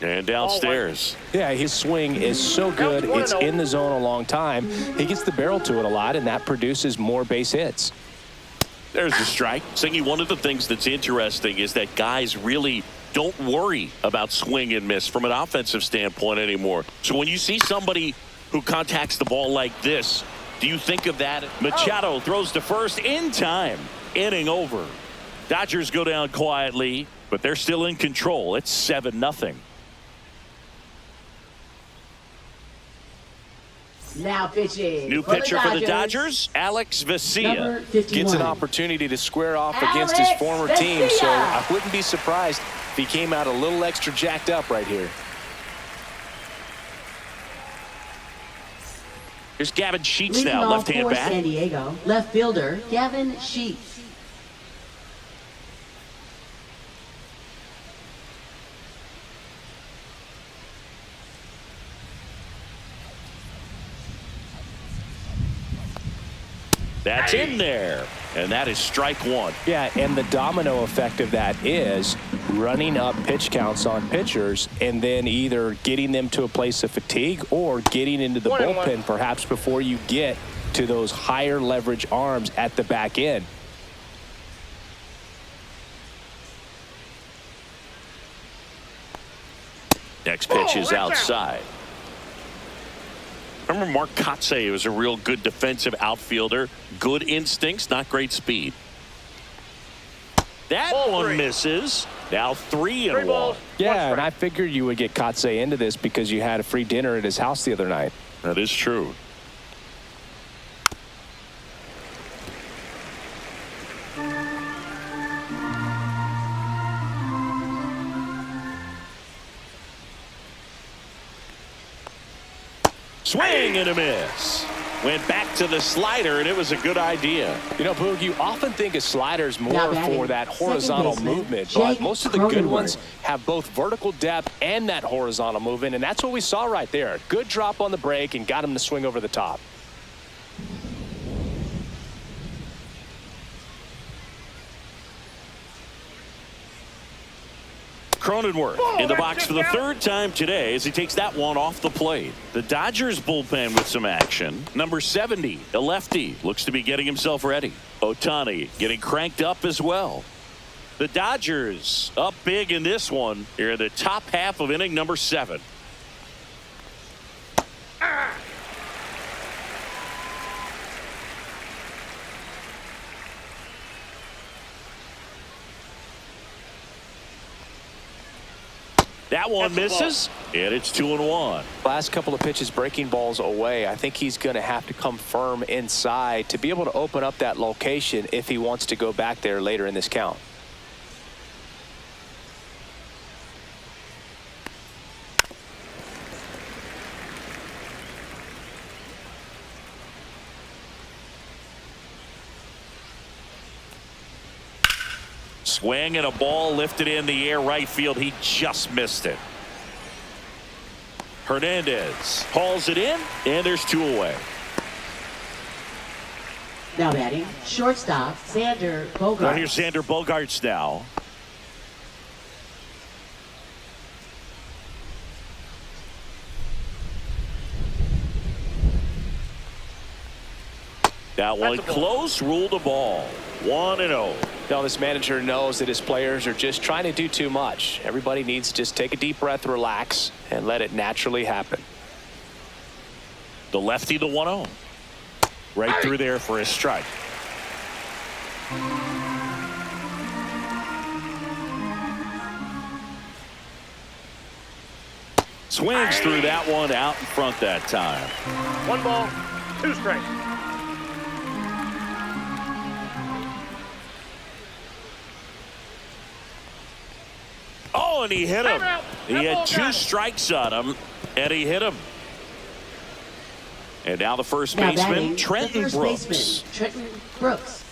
And downstairs. Yeah, his swing is so good. It's in the zone a long time. He gets the barrel to it a lot, and that produces more base hits. There's the strike. Singy, one of the things that's interesting is that guys really don't worry about swing and miss from an offensive standpoint anymore. So when you see somebody who contacts the ball like this, do you think of that? Machado throws to first in time. Inning over. Dodgers go down quietly, but they're still in control. It's 7-0. Now pitching. New pitcher for the Dodgers, Alex Vesia. Number 51. Gets an opportunity to square off against his former team, so I wouldn't be surprised if he came out a little extra jacked up right here. Here's Gavin Sheets Leading now, off left-hand for bat. San Diego, left fielder Gavin Sheets. That's in there. And that is strike one. Yeah, and the domino effect of that is running up pitch counts on pitchers and then either getting them to a place of fatigue or getting into the bullpen perhaps before you get to those higher leverage arms at the back end. Next pitch is outside. Remember Mark Kotsay was a real good defensive outfielder. Good instincts, not great speed. That one misses. Now 3-1. Yeah, and I figured you would get Kotsay into this because you had a free dinner at his house the other night. That is true. Swing and a miss. Went back to the slider, and it was a good idea. You know, Boog, you often think of sliders more Now for that horizontal movement, but most of the good ones have both vertical depth and that horizontal movement, and that's what we saw right there. Good drop on the break and got him to swing over the top. Cronenworth in the box for the third time today as he takes that one off the plate. The Dodgers bullpen with some action. Number 70, a lefty, looks to be getting himself ready. Ohtani getting cranked up as well. The Dodgers up big in this one here in the top half of inning number 7. That one misses, and it's 2-1. Last couple of pitches breaking balls away. I think he's going to have to come firm inside to be able to open up that location if he wants to go back there later in this count. Swing and a ball lifted in the air right field. He just missed it. Hernandez hauls it in, and there's 2 away. Now batting, shortstop Xander Bogaerts. Well, here's Xander Bogaerts now. That one close, ruled a ball. 1-0. Now this manager knows that his players are just trying to do too much. Everybody needs to just take a deep breath, relax, and let it naturally happen. The lefty, the 1-0. Right through there for a strike. Swings through that one out in front that time. 1 ball, 2 strikes. Oh, and he hit him. He had 2 strikes on him, and he hit him. And now the first baseman, Trenton Brooks. Trenton Brooks.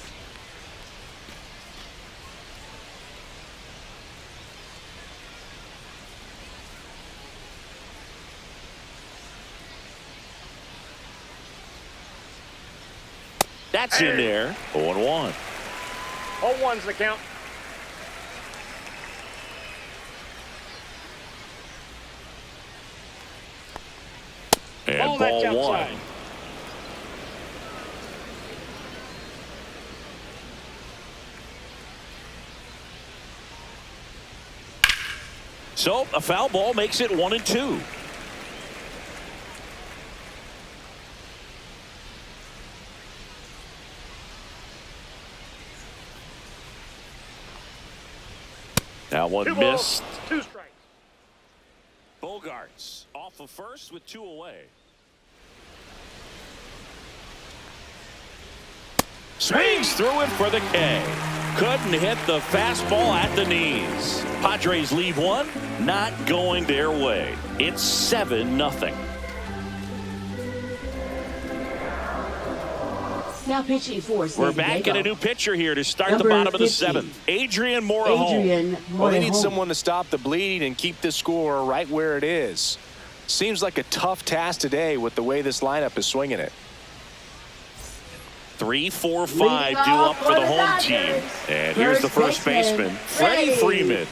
That's in there. 0-1. 0-1's the count. And ball 1. So a foul ball makes it 1-2. That one 2 missed. balls, 2 strikes. Bogaerts off of first with 2 away. Swings through it for the K. Couldn't hit the fastball at the knees. Padres leave one, not going their way. It's 7-0. Now pitching for San We're back Diego. in a new pitcher here to start Number the bottom of the 50. 7th. Adrian Morejon. Well, they need someone to stop the bleeding and keep the score right where it is. Seems like a tough task today with the way this lineup is swinging it. 3, 4, 5 due up for the home team. And here's the first baseman, Freddie Freeman.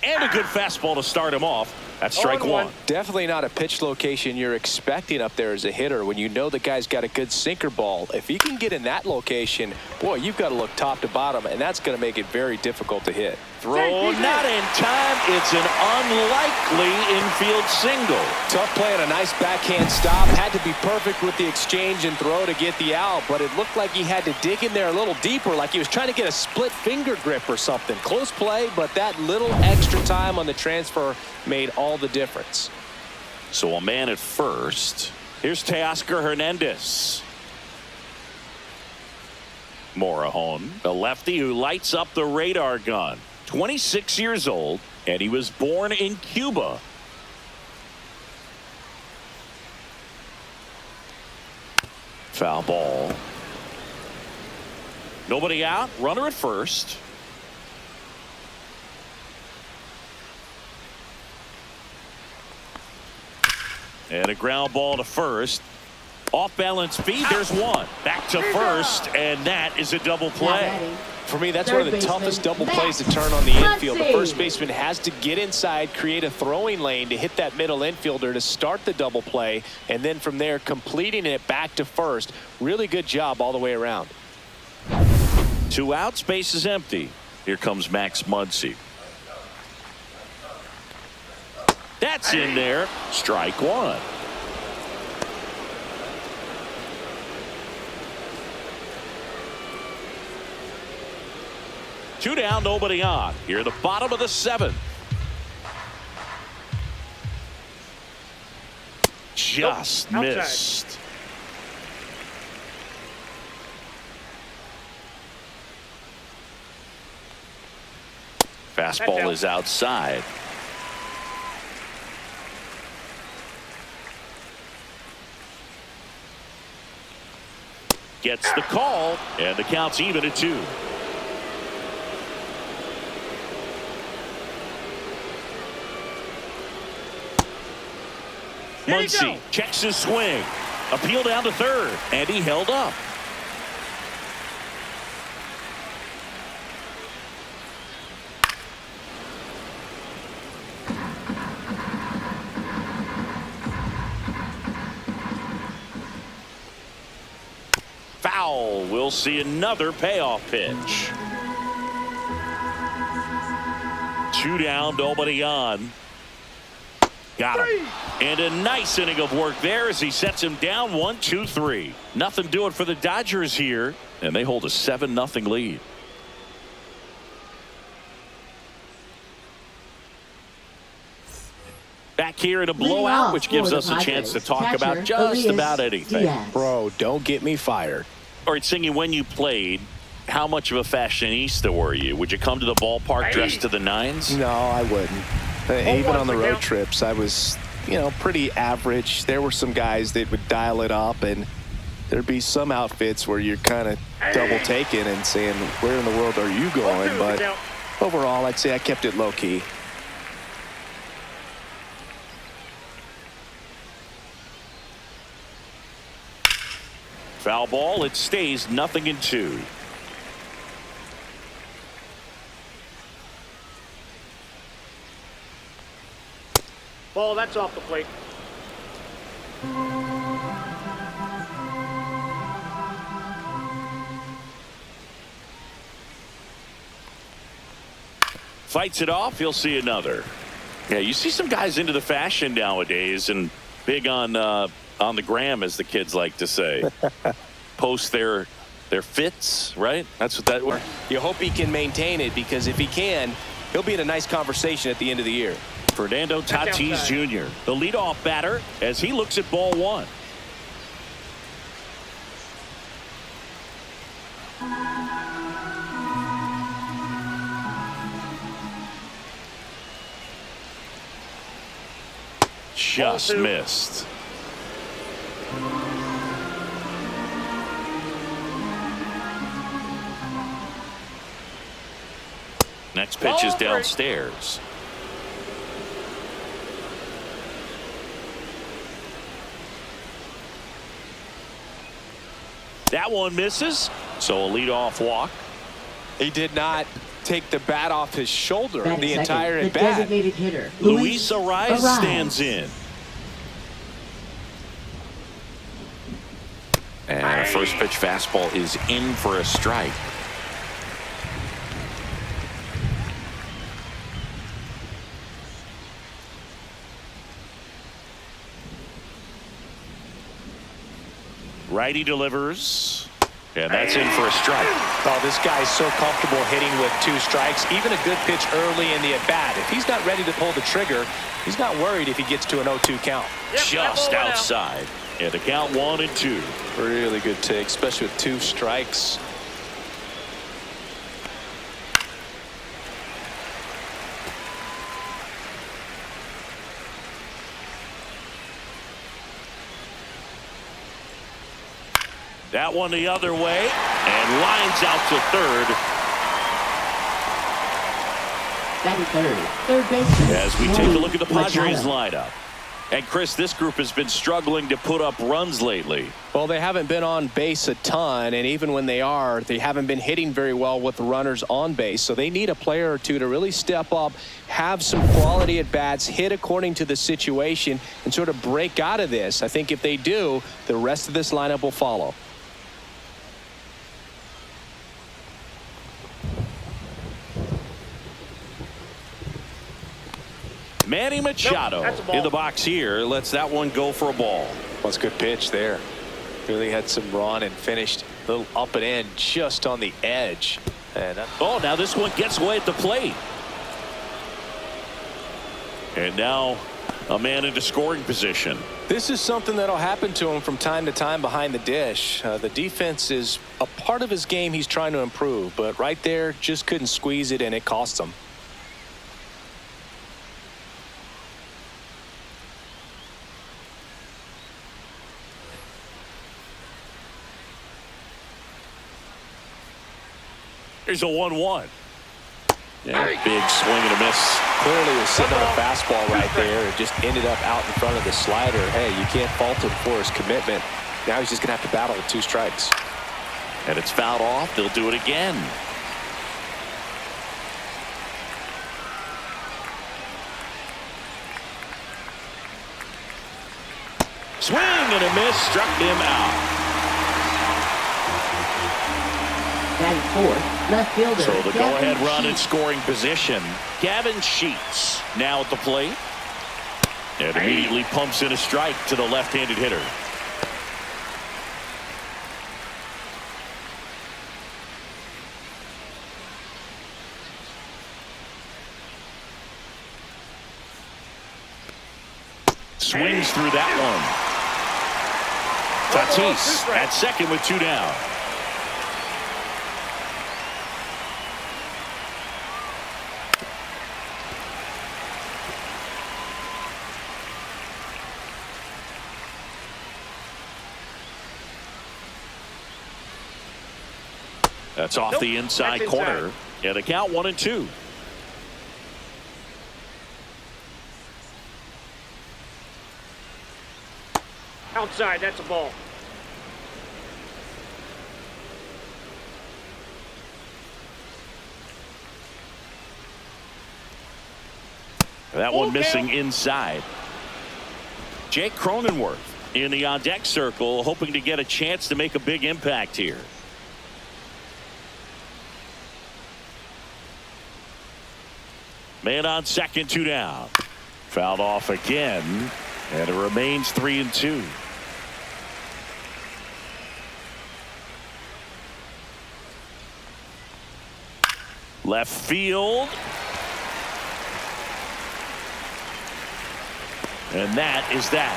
And a good fastball to start him off. That's strike 1. Definitely not a pitch location you're expecting up there as a hitter when you know the guy's got a good sinker ball. If he can get in that location, boy, you've got to look top to bottom, and that's going to make it very difficult to hit. Throw not in time. It's an unlikely infield single. Tough play on a nice backhand stop. Had to be perfect with the exchange and throw to get the out, but it looked like he had to dig in there a little deeper, like he was trying to get a split finger grip or something. Close play, but that little extra time on the transfer made all the difference. So a man at first. Here's Teoscar Hernandez. Morejon, a lefty who lights up the radar gun. 26 years old, and he was born in Cuba. Foul ball. Nobody out. Runner at first. And a ground ball to first. Off balance feed. There's one. Back to first, and that is a double play. For me, that's one of the toughest double plays to turn on the infield. The first baseman has to get inside, create a throwing lane to hit that middle infielder to start the double play, and then from there completing it back to first. Really good job all the way around. 2 outs, base is empty. Here comes Max Muncy. That's in there. Strike 1. Two down, nobody on. Here at the bottom of the 7th. Just missed. Fastball is outside. Gets the call, and the count's even at 2. Muncy checks his swing. Appeal down to third, and he held up. Foul. We'll see another payoff pitch. 2 down, nobody on. Got him. And a nice inning of work there as he sets him down 1, 2, 3. Nothing doing for the Dodgers here, and they hold a 7-0 lead. Back here in a blowout, which gives us a chance to talk about just about anything. Bro, don't get me fired. All right, Singy, when you played, how much of a fashionista were you? Would you come to the ballpark dressed to the nines? No, I wouldn't. Even on the road trips, I was, pretty average. There were some guys that would dial it up, and there'd be some outfits where you're kind of double taking and saying, where in the world are you going? But overall, I'd say I kept it low key. Foul ball. It stays 0-2. Ball, that's off the plate. Fights it off. He'll see another. Yeah, you see some guys into the fashion nowadays and big on the gram, as the kids like to say. Post their fits, right? That's what that was. You hope he can maintain it, because if he can, he'll be in a nice conversation at the end of the year. Fernando Tatis outside. Jr., the leadoff batter, as he looks at ball one. Just missed. Next pitch is downstairs. That one misses, so a leadoff walk. He did not take the bat off his shoulder Batting the second, entire the at bat. designated hitter, Luis Ariz stands in. And a first pitch fastball is in for a strike. Righty delivers, and that's in for a strike. Oh, this guy's so comfortable hitting with 2 strikes. Even a good pitch early in the at bat. If he's not ready to pull the trigger, he's not worried if he gets to an 0-2 count. Just outside, and the count 1-2. Really good take, especially with 2 strikes. That one the other way, and lines out to third. Batting third baseman. As we take a look at the Padres Machado. lineup. And Chris, this group has been struggling to put up runs lately. Well, they haven't been on base a ton, and even when they are, they haven't been hitting very well with the runners on base. So they need a player or two to really step up, have some quality at bats, hit according to the situation, and sort of break out of this. I think if they do, the rest of this lineup will follow. Manny Machado in the box here. Lets that one go for a ball. Well, it's a good pitch there. Really had some run and finished a little up and in just on the edge. And oh, now this one gets away at the plate. And now a man into scoring position. this is something that'll happen to him from time to time behind the dish. The defense is a part of his game he's trying to improve, but right there just couldn't squeeze it, and it cost him. Here's a 1-1. Yeah, big swing and a miss. Clearly was sitting on a fastball right there and just ended up out in front of the slider. Hey, you can't fault him for his commitment. Now he's just going to have to battle with 2 strikes. And it's fouled off. They'll do it again. Swing and a miss. Struck him out. Batting fourth, left fielder. So the go-ahead run in Sheets. scoring position. Gavin Sheets now at the plate. And immediately pumps in a strike to the left-handed hitter. Swings through that one. Tatis at second with 2 down. That's off the inside That's corner. inside. And a count 1-2. Outside, that's a ball. That one missing inside. Jake Cronenworth in the on-deck circle, hoping to get a chance to make a big impact here. Man on second, 2 down. Fouled off again, and it remains 3-2. Left field. And that is that.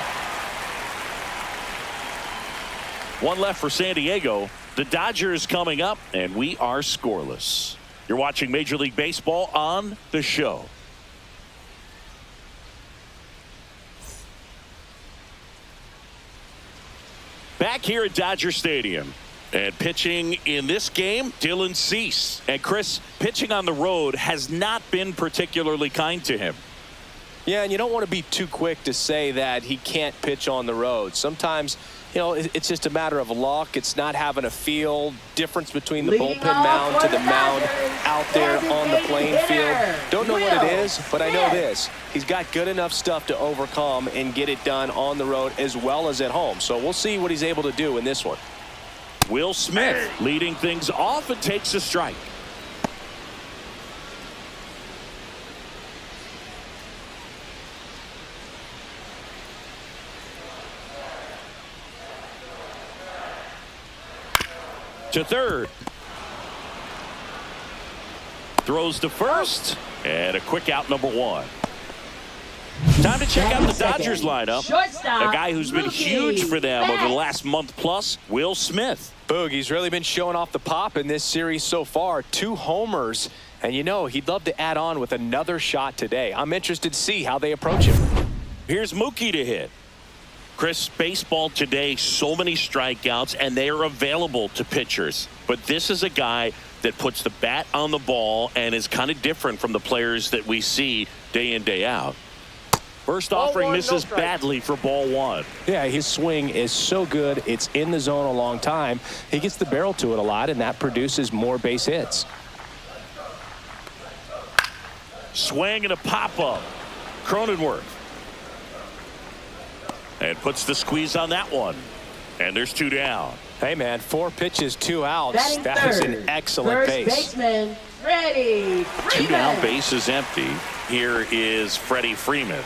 One left for San Diego. The Dodgers coming up, and we are scoreless. You're watching Major League Baseball on the show. Back here at Dodger Stadium. And pitching in this game, Dylan Cease. And Chris, pitching on the road has not been particularly kind to him. Yeah, and you don't want to be too quick to say that he can't pitch on the road. Sometimes, you know, it's just a matter of luck. It's not having a feel. Difference between the bullpen mound to the mound out there on the playing field. Don't know what it is, but I know this. He's got good enough stuff to overcome and get it done on the road as well as at home. So we'll see what he's able to do in this one. Will Smith leading things off and takes a strike. To third. Throws to first. And a quick out, number one. Time to check out the Dodgers lineup. A guy who's been huge for them over the last month plus, Will Smith. Boog, he's really been showing off the pop in this series so far. 2 homers. And, you know, he'd love to add on with another shot today. I'm interested to see how they approach him. Here's Mookie to hit. Chris, baseball today, so many strikeouts, and they are available to pitchers. But this is a guy that puts the bat on the ball and is kind of different from the players that we see day in, day out. First offering misses badly for ball one. Yeah, his swing is so good. It's in the zone a long time. He gets the barrel to it a lot, and that produces more base hits. Swing and a pop-up. Cronenworth. And puts the squeeze on that one. And there's 2 down. Hey, man, 4 pitches, 2 outs. That is an excellent First base. baseman, Freddie Freeman. 2 down, base is empty. Here is Freddie Freeman.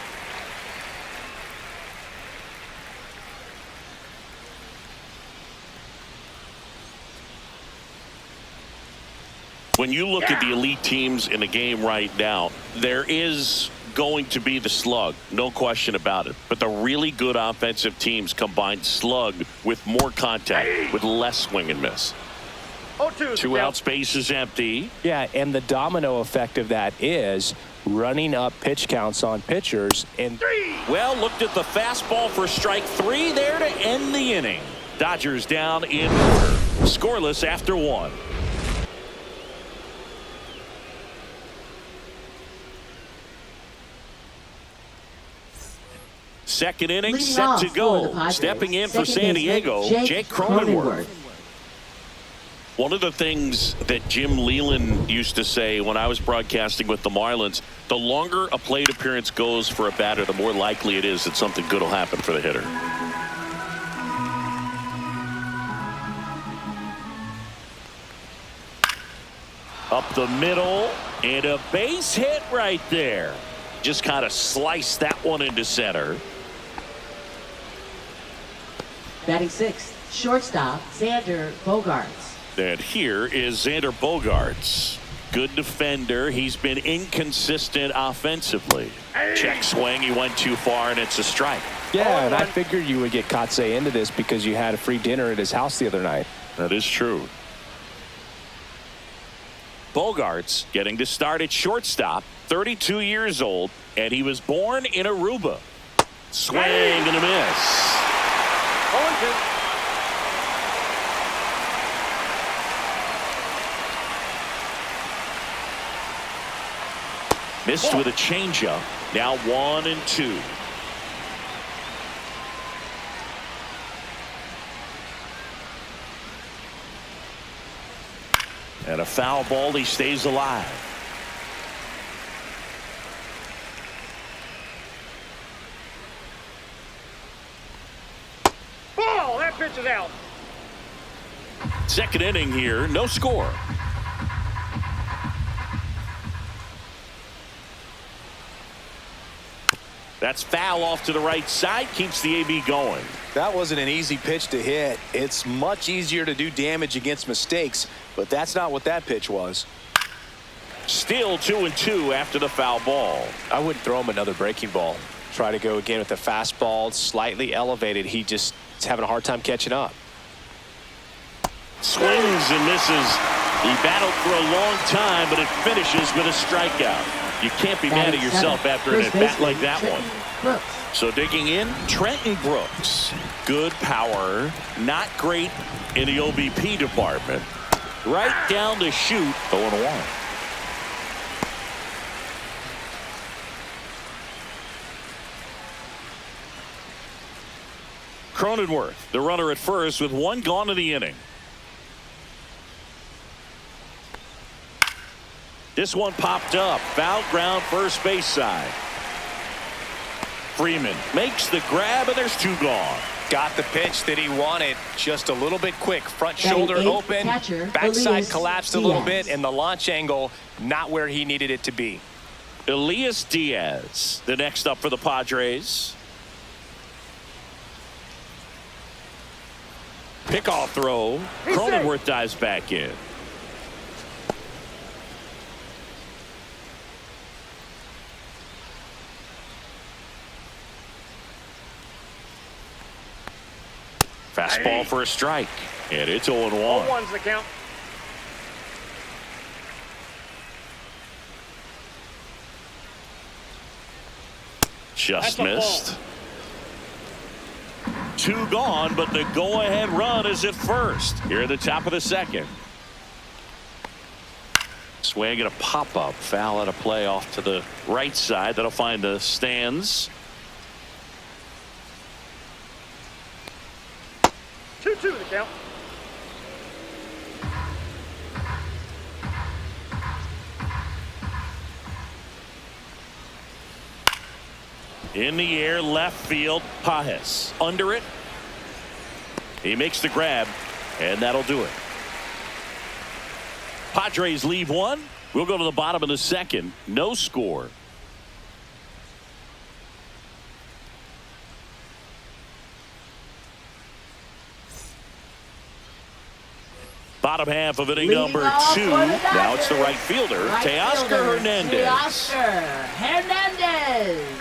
When you look at the elite teams in the game right now, there is going to be the slug, no question about it. But the really good offensive teams combine slug with more contact, with less swing and miss. 2 outs, base is empty. Yeah, and the domino effect of that is running up pitch counts on pitchers. And Well, looked at the fastball for strike 3 there to end the inning. Dodgers down in order. Scoreless after 1. Second inning Leading set off to for the go. Padres, Stepping in for second San baseman, Diego, Jake Cronenworth. One of the things that Jim Leland used to say when I was broadcasting with the Marlins, the longer a plate appearance goes for a batter, the more likely it is that something good will happen for the hitter. Up the middle, and a base hit right there. Just kind of sliced that one into center. Batting 6th, shortstop, Xander Bogaerts. And here is Xander Bogaerts. Good defender. He's been inconsistent offensively. Check swing. He went too far, and it's a strike. yeah, and I figured you would get Kotsay into this because you had a free dinner at his house the other night. That is true. Bogaerts getting to start at shortstop, 32 years old, and he was born in Aruba. Swing and a miss. 0-2. Missed with a changeup. Now 1-2. And a foul ball. He stays alive. Ball! That pitch is out. Second inning here. No score. That's foul off to the right side. Keeps the AB going. That wasn't an easy pitch to hit. It's much easier to do damage against mistakes, but that's not what that pitch was. Still 2-2 after the foul ball. I wouldn't throw him another breaking ball. Try to go again with the fastball, slightly elevated. He just is having a hard time catching up. Swings and misses. He battled for a long time, but it finishes with a strikeout. You can't be mad at yourself after an at-bat like that one. So digging in, Trenton Brooks. Good power, not great in the OBP department. Right down the chute, 0-1. Cronenworth, the runner at first with one gone in the inning. This one popped up. Foul ground, first base side. Freeman makes the grab, and there's two gone. Got the pitch that he wanted, just a little bit quick. Front shoulder open, backside collapsed a little bit, and the launch angle not where he needed it to be. Elias Diaz, the next up for the Padres. Pickoff throw. Cronenworth dives back in. Fastball for a strike, and it's 0-1. 0-1's the count. Just missed. Two gone, but the go-ahead run is at first. Here at the top of the second. Swing and a pop-up. Foul out of play off to the right side. That'll find the stands. 2-2 the count. In the air, left field, Pajes. Under it. He makes the grab, and that'll do it. Padres leave one. We'll go to the bottom of the second. No score. Bottom half of inning number 2. Now it's the right fielder, Teoscar Hernandez. Teoscar Hernandez.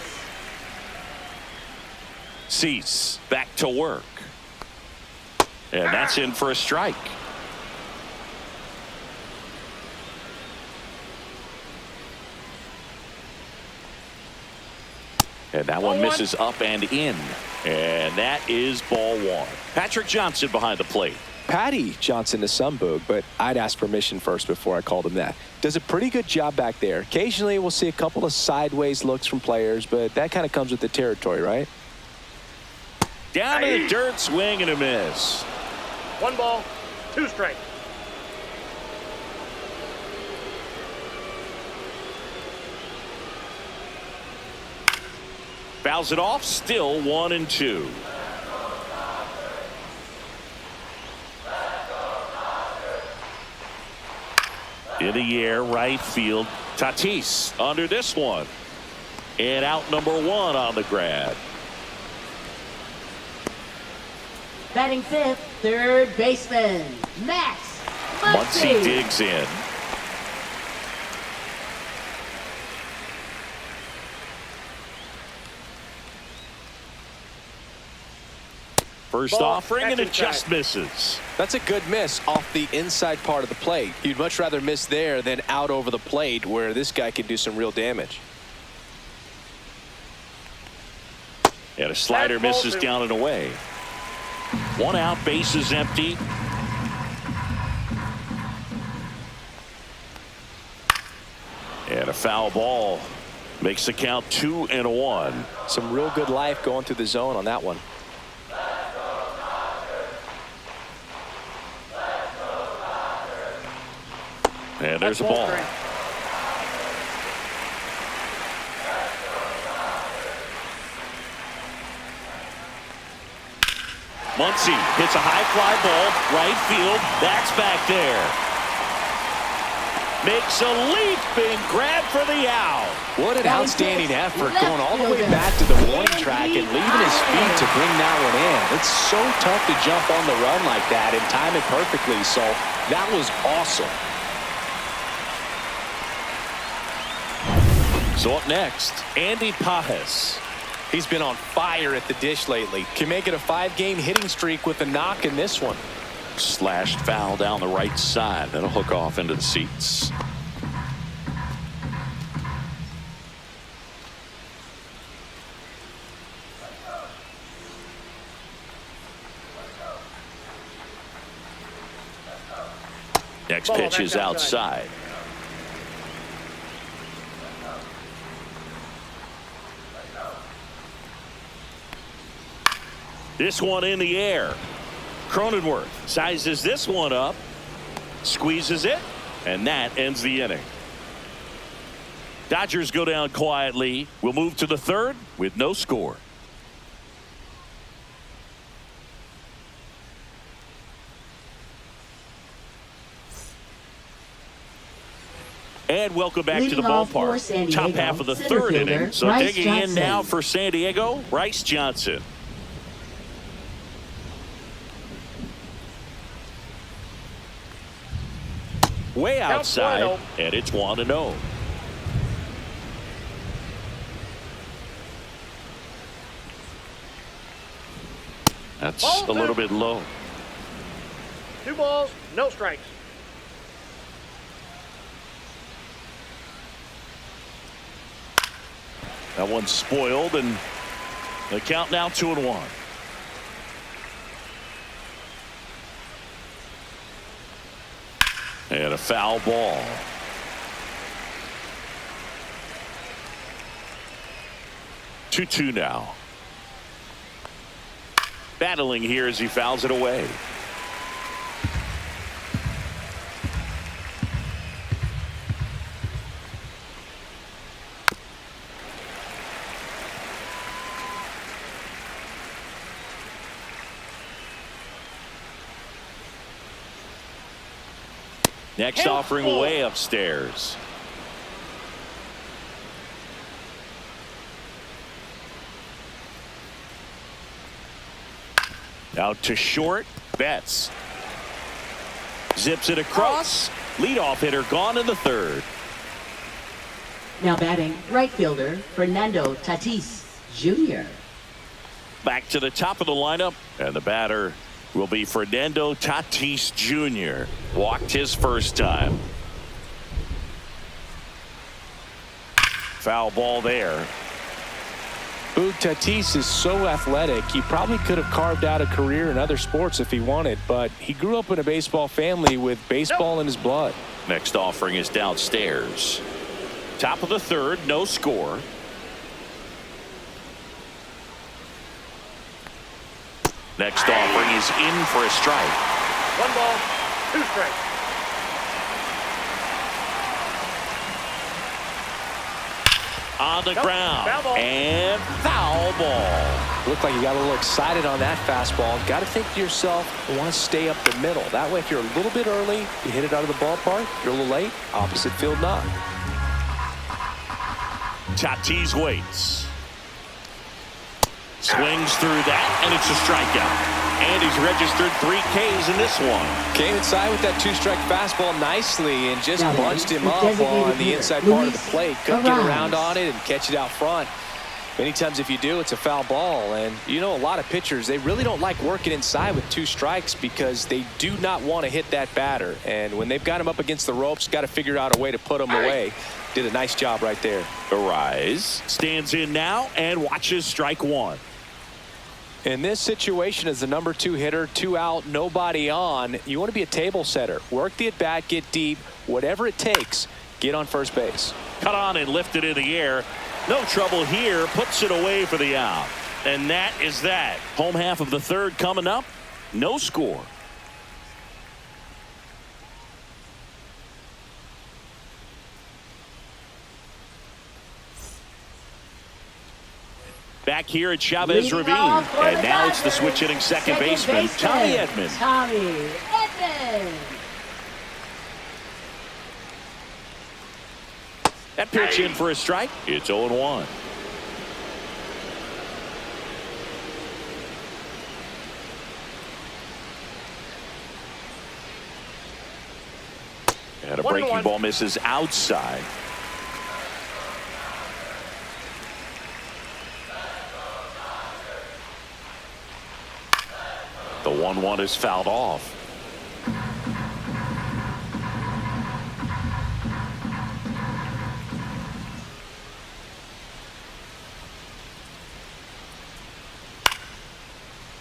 Cease back to work. And that's in for a strike. And that one misses up and in. And that is ball one. Patrick Johnson behind the plate. Patty Johnson to Sunboog, but I'd ask permission first before I called him that. Does a pretty good job back there. Occasionally we'll see a couple of sideways looks from players, but that kind of comes with the territory, right? Down in the dirt, swing and a miss. 1 ball, 2 strikes. Fouls it off, still 1-2. In the air, right field. Tatis under this one. And out number 1 on the grab. Batting fifth, third baseman, Max Muncy digs in. First offering, and it just misses. That's a good miss off the inside part of the plate. You'd much rather miss there than out over the plate where this guy can do some real damage. And a slider misses down and away. 1 out, base is empty. And a foul ball makes the count 2-1. Some real good life going through the zone on that one. And there's a ball. Muncy hits a high fly ball, right field. That's back there. Makes a leaping grab for the out. What an outstanding effort going all the way back to the warning track and leaving his feet to bring that one in. It's so tough to jump on the run like that and time it perfectly. So that was awesome. So up next, Andy Pajes. He's been on fire at the dish lately. Can make it a 5-game hitting streak with a knock in this one. Slashed foul down the right side. That'll hook off into the seats. Next pitch is outside. This one in the air. Cronenworth sizes this one up, squeezes it, and that ends the inning. Dodgers go down quietly. We'll move to the third with no score. And welcome back to the ballpark. Top half of the third inning. So digging in now for San Diego, Bryce Johnson. Way outside, and it's 1-0. That's a little bit low. 2 balls, no strikes. That one's spoiled, and the count now 2-1. And a foul ball. Two now. Battling here as he fouls it away. Next offering way upstairs. Out to short. Betts zips it across. Leadoff hitter gone in the third. Now batting, right fielder Fernando Tatis Jr. Back to the top of the lineup, and the batter will be Fernando Tatis Jr. Walked his first time. Foul ball there. Boog, Tatis is so athletic. He probably could have carved out a career in other sports if he wanted, but he grew up in a baseball family with baseball in his blood. Next offering is downstairs. Top of the third, no score. Next offering is in for a strike. 1 ball, 2 strikes. On the ground. Foul ball. And foul ball. Looked like you got a little excited on that fastball. Got to think to yourself, you want to stay up the middle. That way, if you're a little bit early, you hit it out of the ballpark. If you're a little late, opposite field knock. Tatis waits. Swings through that, and it's a strikeout. And he's registered 3 Ks in this one. Came inside with that 2-strike fastball nicely and just Now bunched him with up designated on the hitter, inside part of the Luis plate. Couldn't get around Arraez. on it and catch it out front. Many times if you do, it's a foul ball. And you know, a lot of pitchers, they really don't like working inside with 2 strikes because they do not want to hit that batter. And when they've got him up against the ropes, got to figure out a way to put him away. Did a nice job right there. Arraez stands in now and watches strike 1. In this situation, as the number 2 hitter, 2 out, nobody on, you want to be a table setter. Work the at-bat, get deep, whatever it takes, get on first base. Cut on and lifted in the air. No trouble here. Puts it away for the out. And that is that. Home half of the third coming up. No score. Back here at Chavez Ravine. And now it's the switch hitting second baseman, Tommy Edman. Tommy Edman. That pitch in for a strike. It's 0-1. And a breaking ball misses outside. 1-1 is fouled off.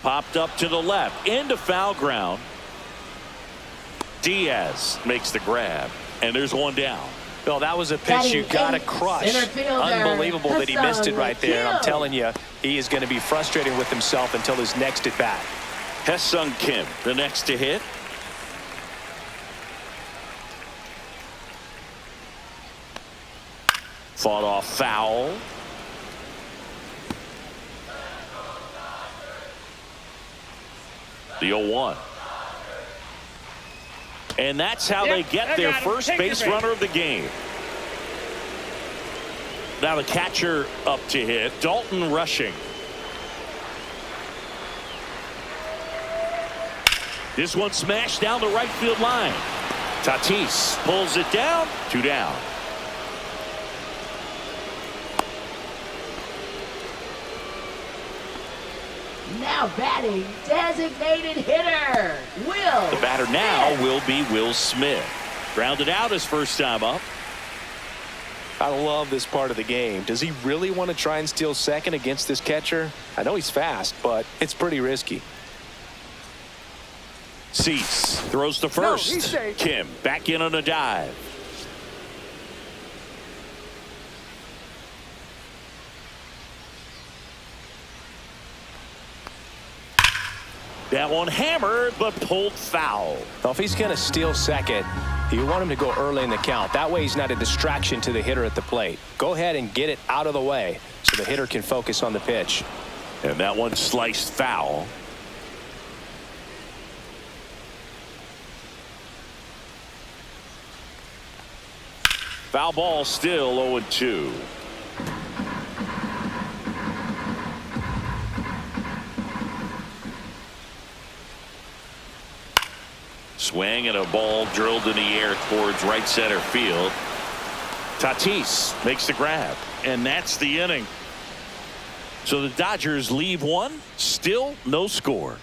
Popped up to the left into foul ground. Diaz makes the grab, and there's one down. Well, that was a pitch you got to crush. Unbelievable that he missed it right there. And I'm telling you, he is going to be frustrated with himself until his next at bat. Ha-Seong Kim, the next to hit. Fought off foul. The 0-1. And that's how they get their first base runner of the game. Now the catcher up to hit. Dalton rushing. This one smashed down the right field line. Tatis pulls it down. 2 down. Now batting, designated hitter, Will. The batter now will be Will Smith. Grounded out his first time up. I love this part of the game. Does he really want to try and steal second against this catcher? I know he's fast, but it's pretty risky. Cease throws to first. Kim back in on a dive. That one hammered, but pulled foul. Well, if he's going to steal second, you want him to go early in the count. That way he's not a distraction to the hitter at the plate. Go ahead and get it out of the way so the hitter can focus on the pitch. And that one sliced foul. Foul ball, still 0-2. Swing and a ball drilled in the air towards right center field. Tatis makes the grab, and that's the inning. So the Dodgers leave one, still no score.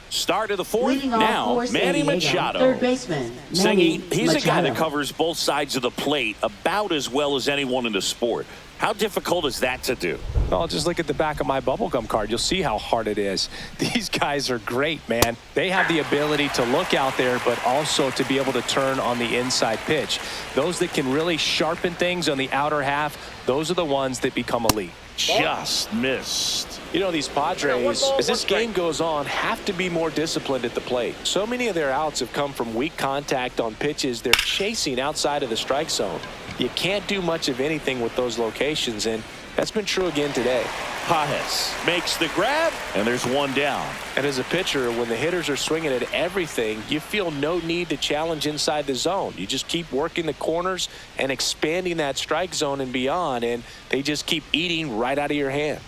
Start of the fourth. Leading off Now for San Manny Diego, Machado. third baseman. Singy, he's a guy that Machado. covers both sides of the plate about as well as anyone in the sport. How difficult is that to do? Well, just look at the back of my bubblegum card. You'll see how hard it is. These guys are great, man. They have the ability to look out there, but also to be able to turn on the inside pitch. Those that can really sharpen things on the outer half, those are the ones that become elite. Just missed. You know, these Padres, as this game goes on, have to be more disciplined at the plate. So many of their outs have come from weak contact on pitches they're chasing outside of the strike zone. You can't do much of anything with those locations, and that's been true again today. Pages makes the grab, and there's one down. And as a pitcher, when the hitters are swinging at everything, you feel no need to challenge inside the zone. You just keep working the corners and expanding that strike zone and beyond, and they just keep eating right out of your hand.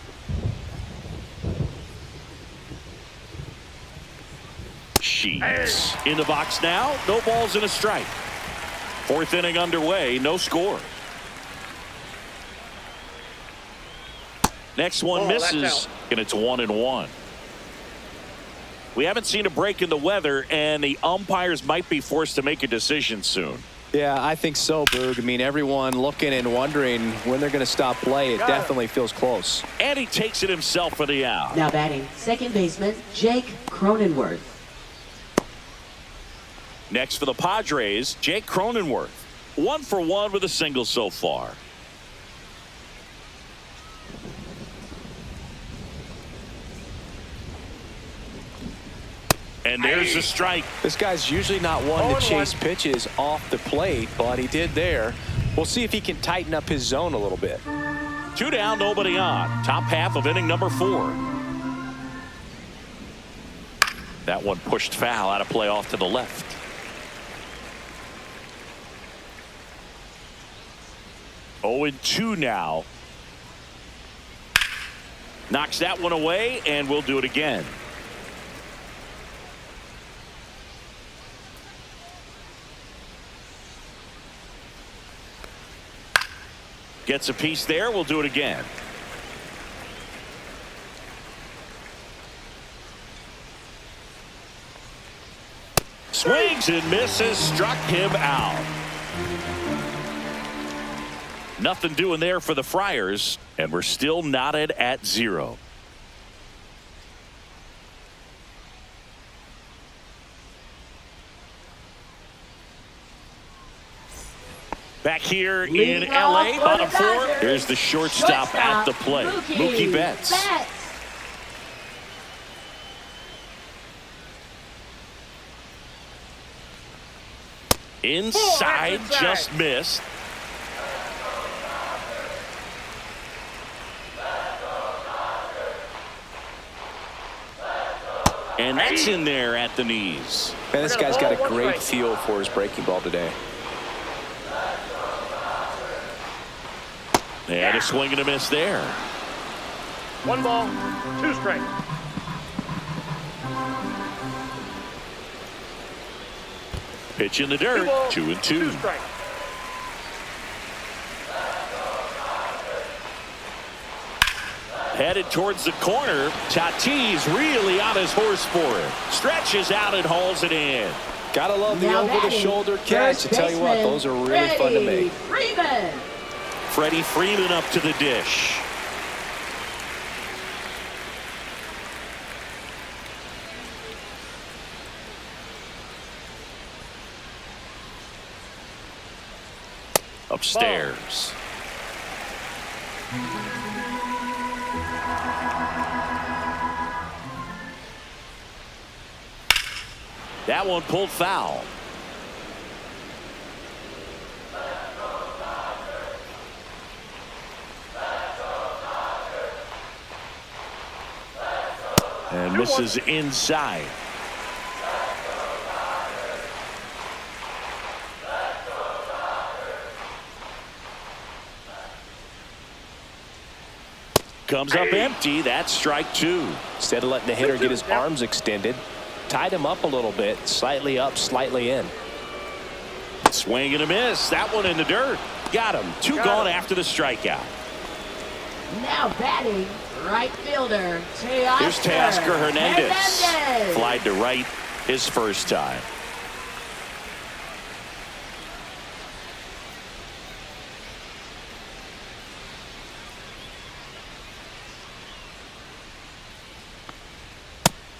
Sheets in the box now. No balls and a strike. Fourth inning underway. No score. Next one misses, and it's 1-1. We haven't seen a break in the weather, and the umpires might be forced to make a decision soon. Yeah, I think so, Boog. I mean, everyone looking and wondering when they're going to stop play. It definitely feels close. And he takes it himself for the out. Now batting, second baseman Jake Cronenworth. Next for the Padres, Jake Cronenworth. 1 for 1 with a single so far. And there's a strike. This guy's usually not one to chase pitches off the plate, but he did there. We'll see if he can tighten up his zone a little bit. 2 down, nobody on. Top half of inning number 4. That one pushed foul, out of play off to the left. Oh, and 2 now. Knocks that one away, and we'll do it again. Gets a piece there. We'll do it again. Swings and misses. Struck him out. Nothing doing there for the Friars, and we're still knotted at 0. Back here in LA, bottom 4. Here's the shortstop at the plate, Mookie Betts. Inside, just missed. And that's in there at the knees. Man, this guy's got a great feel for his breaking ball today. And a swing and a miss there. 1 ball, 2 strikes. Pitch in the dirt. 2-2. 2 strikes. Headed towards the corner. Tatis really on his horse for it. Stretches out and hauls it in. Gotta love the over-the-shoulder catch. I tell you what, those are really fun to make. Freddie Freeman up to the dish. Upstairs. That one pulled foul. And misses inside. Comes up empty. That's strike 2. Instead of letting the hitter get his arms extended, tied him up a little bit, slightly up, slightly in. Swing and a miss. That one in the dirt. Got him. 2 gone after the strikeout. Now batting, right fielder, Here's Teoscar Hernandez. Flied to right his first time.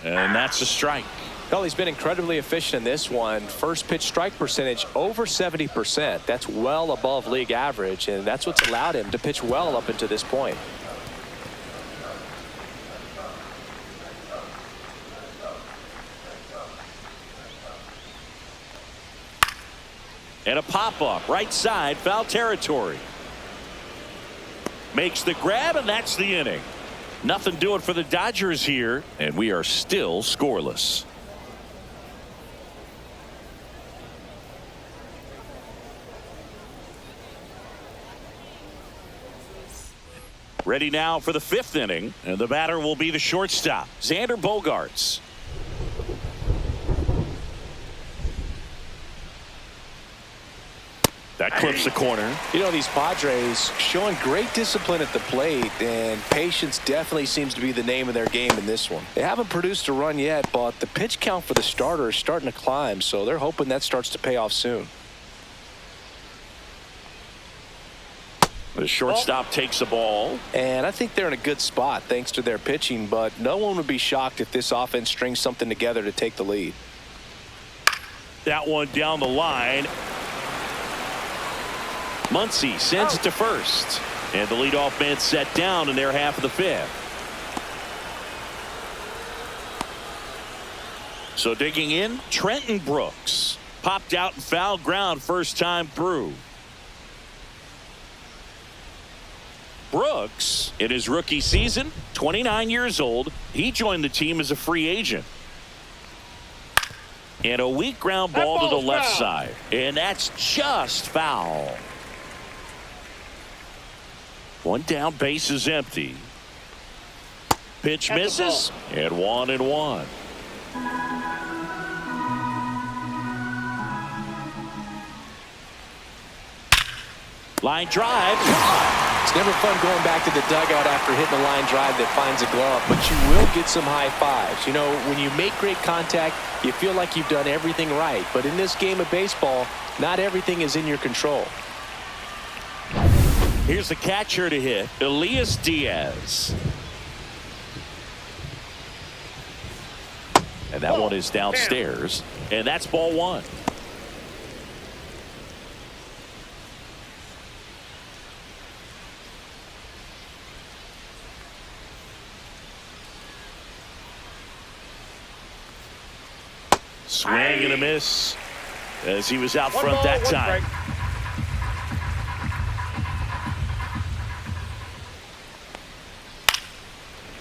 And that's a strike. Well, he's been incredibly efficient in this one. First pitch strike percentage over 70%. That's well above league average, and that's what's allowed him to pitch well up until this point. And a pop-up right side, foul territory. Makes the grab, and that's the inning. Nothing doing for the Dodgers here, and we are still scoreless. Ready now for the 5th inning, and the batter will be the shortstop, Xander Bogaerts. That clips the corner. You know, these Padres showing great discipline at the plate, and patience definitely seems to be the name of their game in this one. They haven't produced a run yet, but the pitch count for the starter is starting to climb, so they're hoping that starts to pay off soon. The shortstop takes the ball. And I think they're in a good spot thanks to their pitching, but no one would be shocked if this offense strings something together to take the lead. That one down the line. Muncy sends it to first. And the leadoff man set down in their half of the 5th. So digging in, Trenton Brooks. Popped out and foul ground first time through. Brooks, in his rookie season, 29 years old. He joined the team as a free agent. And a weak ground ball to the left side. And that's just foul. One down, base is empty. Pitch misses, and 1-1. Line drive. It's never fun going back to the dugout after hitting a line drive that finds a glove, but you will get some high fives. You know, when you make great contact, you feel like you've done everything right. But in this game of baseball, not everything is in your control. Here's the catcher to hit, Elias Diaz. And that one is downstairs. And that's ball one. Swing and a miss as he was out front that time.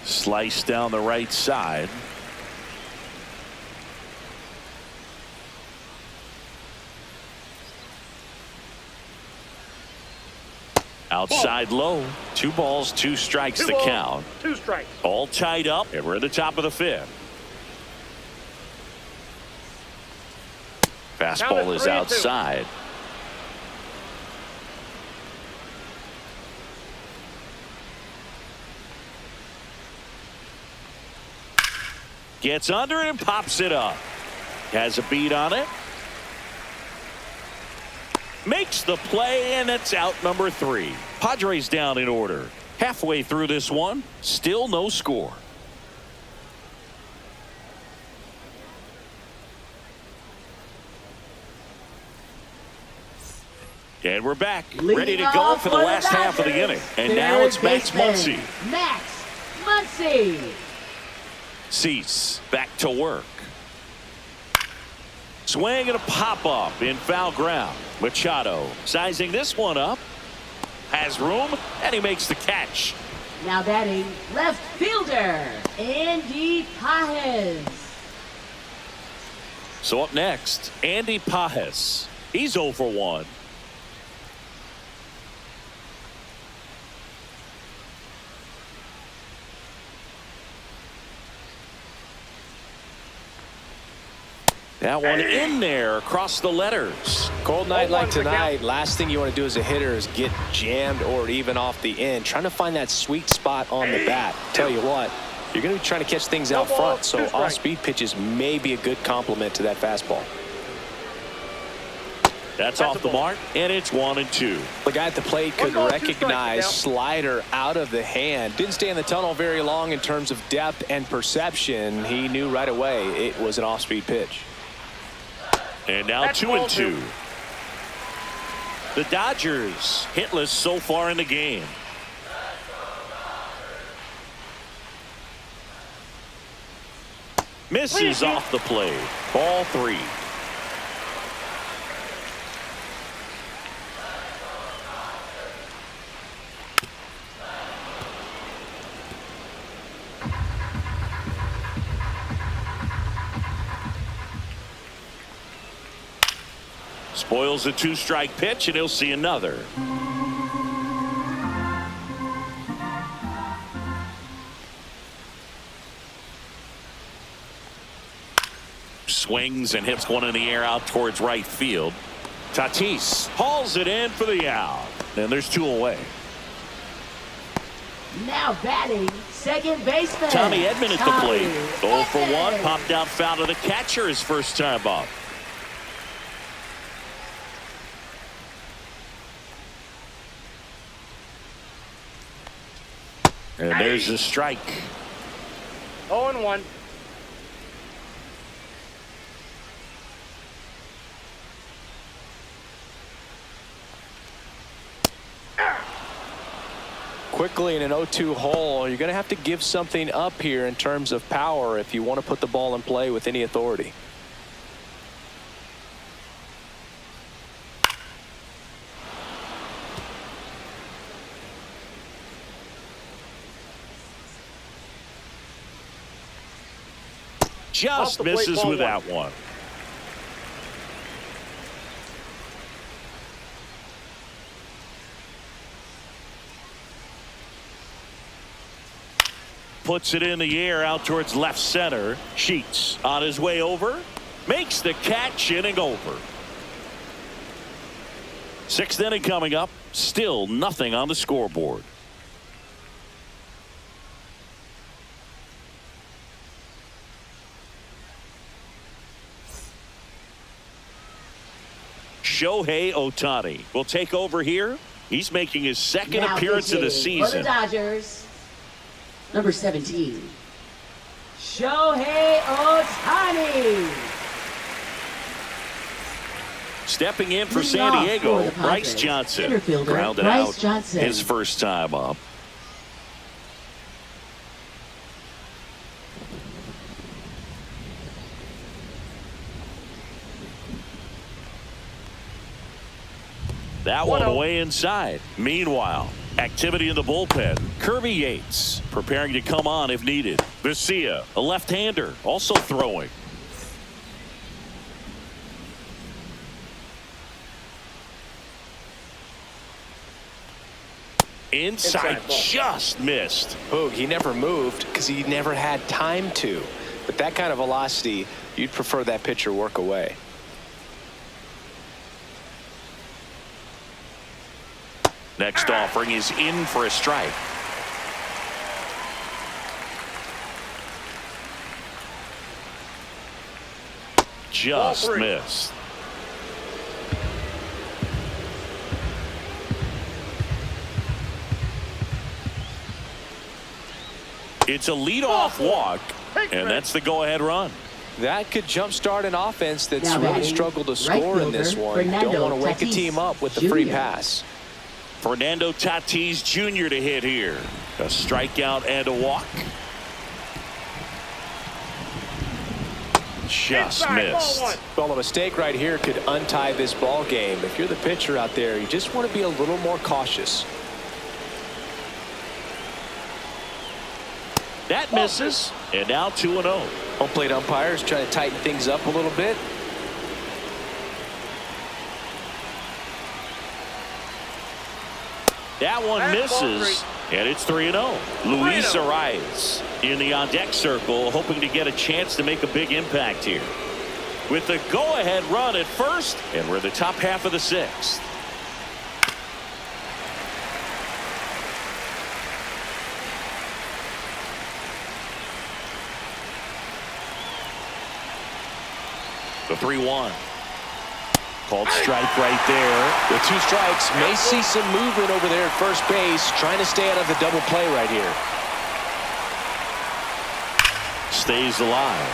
Slice down the right side. Outside low. 2 balls, 2 strikes to count. 2 strikes. All tied up, and we're at the top of the 5th. Fastball is outside. Gets under it and pops it up. Has a beat on it. Makes the play, and it's out number 3. Padres down in order. Halfway through this one, still no score. And we're back, ready to go for the last half of the inning. And now it's Max Muncy. Max Muncy. Cease back to work. Swing and a pop-up in foul ground. Machado sizing this one up. Has room, and he makes the catch. Now batting left fielder, Andy Pajes. So up next, Andy Pajes. He's 0 for 1. That one in there across the letters. Cold night like tonight, last thing you want to do as a hitter is get jammed or even off the end. Trying to find that sweet spot on the bat. Tell you what, you're going to be trying to catch things out front, so off-speed pitches may be a good complement to that fastball. That's off the mark, and it's 1-2. The guy at the plate could recognize slider out of the hand. Didn't stay in the tunnel very long in terms of depth and perception. He knew right away it was an off-speed pitch. And now 2-2. The Dodgers hitless so far in the game. Misses off the plate. Ball 3. Spoils a 2-strike pitch, and he'll see another. Swings and hits one in the air out towards right field. Tatis hauls it in for the out. And there's 2 away. Now batting second baseman, Tommy Edman at the plate. 0 for 1. Popped out foul to the catcher his first time up. And there's a strike. 0-1. Quickly in an 0-2 hole, you're going to have to give something up here in terms of power if you want to put the ball in play with any authority. Just misses with that one. Puts it in the air out towards left center. Sheets on his way over. Makes the catch, inning over. 6th inning coming up. Still nothing on the scoreboard. Shohei Ohtani will take over here. He's making his second Now appearance of the pitching for season. the Dodgers, number 17, Shohei Ohtani. Stepping in for Leading San off Diego, for the Bryce Padres, Johnson. infielder Grounded Bryce out Johnson. his first time up. That one away inside. Meanwhile, activity in the bullpen. Kirby Yates preparing to come on if needed. Vesia, a left-hander, also throwing. Inside, just missed. Boog, he never moved because he never had time to. But that kind of velocity, you'd prefer that pitcher work away. Next offering is in for a strike. Just missed. It's a leadoff walk, and that's the go-ahead run. That could jumpstart an offense that's Now really batting, struggled to right score in this fielder, one. Fernando Don't want to wake a Tatis team up with the free Jr. pass. Fernando Tatis Jr. to hit here. A strikeout and a walk. Just missed. Well, a mistake right here could untie this ball game. If you're the pitcher out there, you just want to be a little more cautious. That misses, and now 2-0. Home plate umpires trying to tighten things up a little bit. That one misses, and it's 3-0. Luis Arias in the on-deck circle, hoping to get a chance to make a big impact here. With the go-ahead run at first, and we're in the top half of the sixth. The 3-1. Called strike right there. With 2 strikes, may see some movement over there at first base, trying to stay out of the double play right here. Stays alive.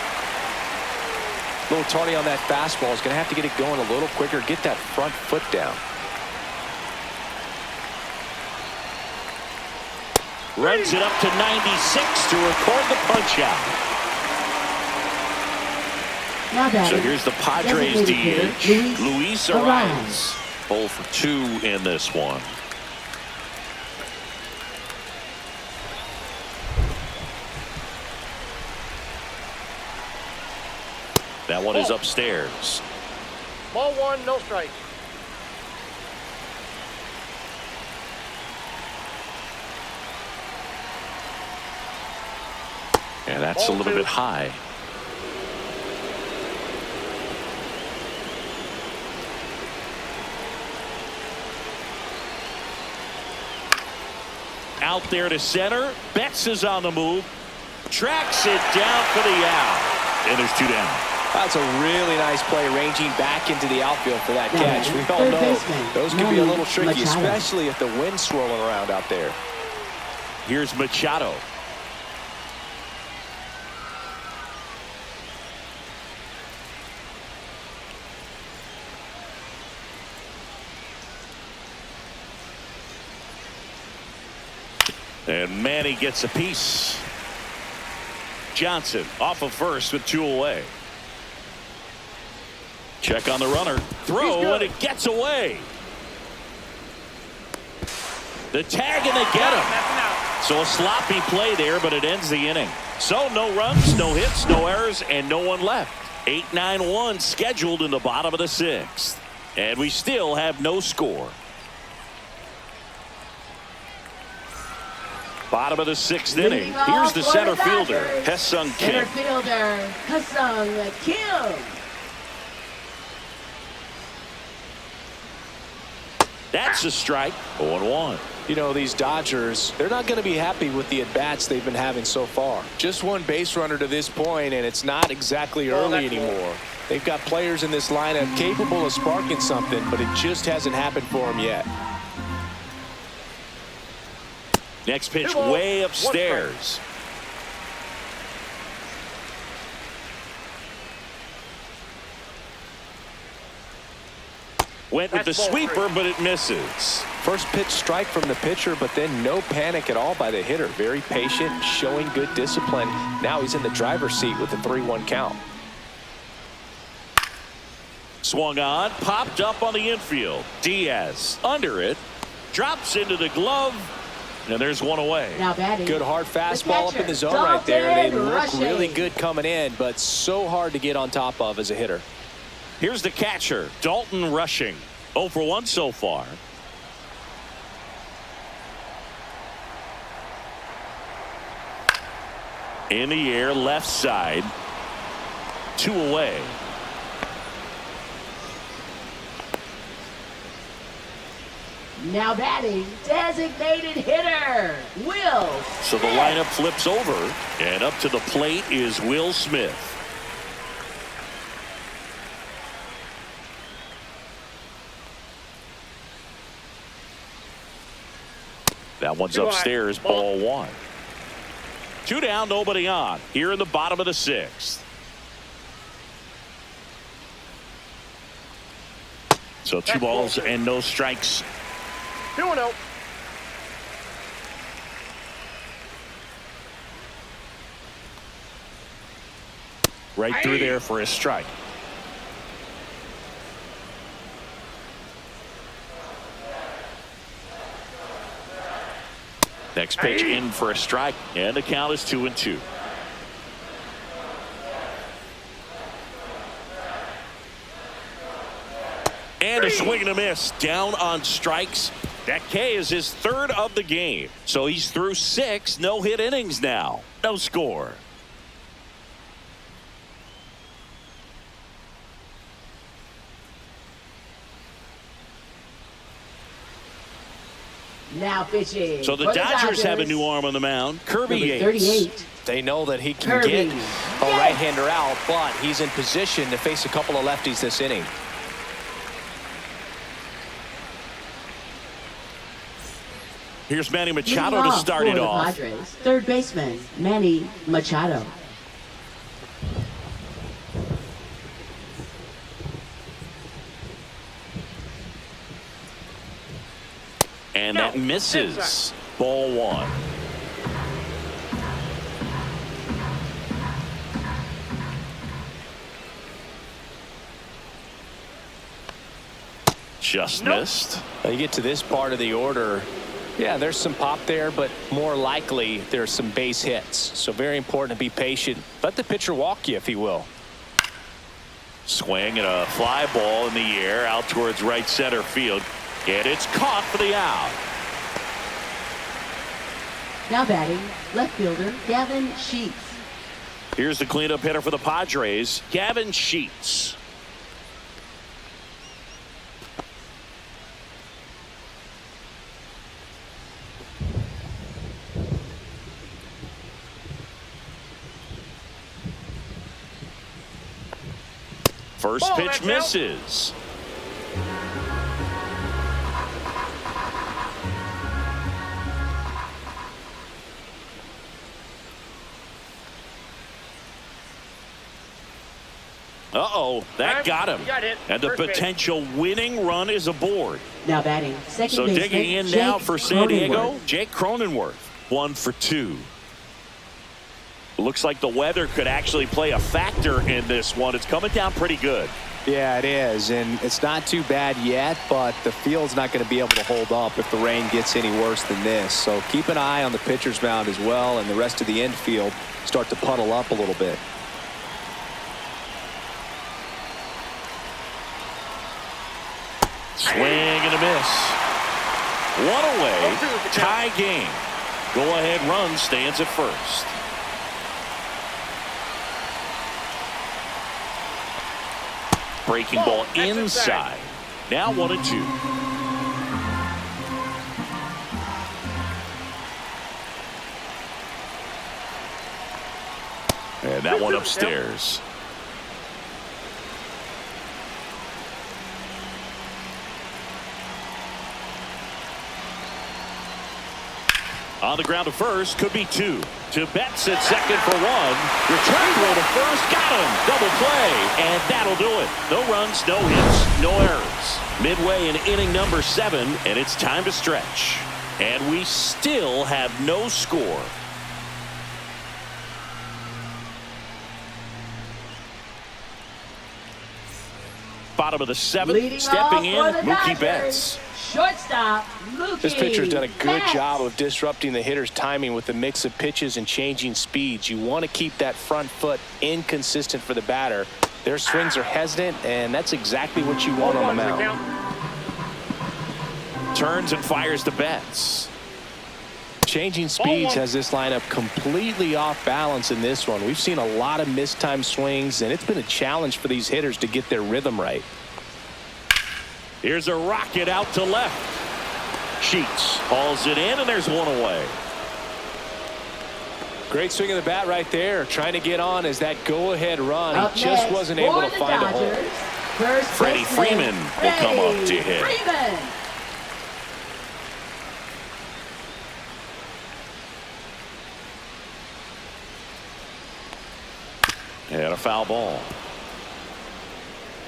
A little tardy on that fastball. Is going to have to get it going a little quicker, get that front foot down. Runs it up to 96 to record the punch out. Now So batting, here's the Padres designated DH, hitter, Luis Arias. 0 for 2 in this one. That one is upstairs. Ball 1, no strike. And that's a little bit high. Out there to center. Betts is on the move. Tracks it down for the out. And there's 2 down. That's a really nice play, ranging back into the outfield for that catch. We all third know baseman, those can be a little Mlb tricky, Machado. especially if the wind's swirling around out there. Here's Machado. And Manny gets a piece. Johnson off of first with 2 away. Check on the runner. Throw, and it gets away. The tag, and they get him. So a sloppy play there, but it ends the inning. So no runs, no hits, no errors, and no one left. 8-9-1 scheduled in the bottom of the 6th. And we still have no score. Bottom of the 6th inning. Here's the center fielder, Ha-Seong Center Kim. fielder, Ha-Seong Kim. That's a strike. 0-1. You know, these Dodgers, they're not going to be happy with the at-bats they've been having so far. Just one base runner to this point, and it's not exactly early anymore. They've got players in this lineup capable of sparking something, but it just hasn't happened for them yet. Next pitch way upstairs. Went with the sweeper, but it misses. First pitch strike from the pitcher, but then no panic at all by the hitter. Very patient, showing good discipline. Now he's in the driver's seat with a 3-1 count. Swung on, popped up on the infield. Diaz under it, drops into the glove, and there's one away. Now batting. Good hard fastball up in the zone right there. They look really good coming in, but so hard to get on top of as a hitter. Here's the catcher, Dalton Rushing. 0 for 1 so far. In the air, left side. 2 away. Now batting, designated hitter, Will. So the lineup flips over, and up to the plate is Will Smith. That one's upstairs, ball 1. 2 down, nobody on. Here in the bottom of the 6th. So 2 balls and no strikes. 2-0. Right through there for a strike. Next pitch in for a strike, and the count is 2-2. And a swing and a miss down on strikes. That K is his 3rd of the game. So he's through 6 no-hit innings now. No score. Now pitching. So the Dodgers have a new arm on the mound. Kirby Yates. 38. They know that he can Kirby. get a right-hander out, but he's in position to face a couple of lefties this inning. Here's Manny Machado to start it off. Padres, 3rd baseman, Manny Machado. And that misses. Ball 1. Just missed. Now you get to this part of the order. Yeah, there's some pop there, but more likely there's some base hits. So very important to be patient. Let the pitcher walk you if he will. Swing and a fly ball in the air out towards right center field. And it's caught for the out. Now batting, left fielder, Gavin Sheets. Here's the cleanup hitter for the Padres, Gavin Sheets. First pitch misses. Uh-oh, that got him. And the potential winning run is aboard. Now batting, second So baseman, digging in Jake now for San Diego, Cronenworth. Jake Cronenworth, 1 for 2. Looks like the weather could actually play a factor in this one. It's coming down pretty good. Yeah, it is, and it's not too bad yet, but the field's not going to be able to hold up if the rain gets any worse than this. So keep an eye on the pitcher's mound as well, and the rest of the infield start to puddle up a little bit. Swing and a miss. One away. Tie game. Go-ahead run stands at first. Breaking ball inside. Now 1-2. And that one upstairs. On the ground to first, could be two. To Betts at second for one. Return throw to first, got him. Double play, and that'll do it. No runs, no hits, no errors. Midway in inning number 7, and it's time to stretch. And we still have no score. Bottom of the 7th, Leading stepping in, off for the Mookie Dodgers, Betts. Shortstop, Mookie This pitcher's done a good Betts. job of disrupting the hitter's timing with the mix of pitches and changing speeds. You want to keep that front foot inconsistent for the batter. Their swings are hesitant, and that's exactly what you want on the mound. Turns and fires to Betts. Changing speeds has this lineup completely off balance in this one. We've seen a lot of mistimed swings, and it's been a challenge for these hitters to get their rhythm right. Here's a rocket out to left. Sheets hauls it in, and there's one away. Great swing of the bat right there. Trying to get on as that go-ahead run. Up He just next wasn't able to for the find a hole. Dodgers, first Freddie baseman, Freeman will come up to hit. Freeman. And a foul ball.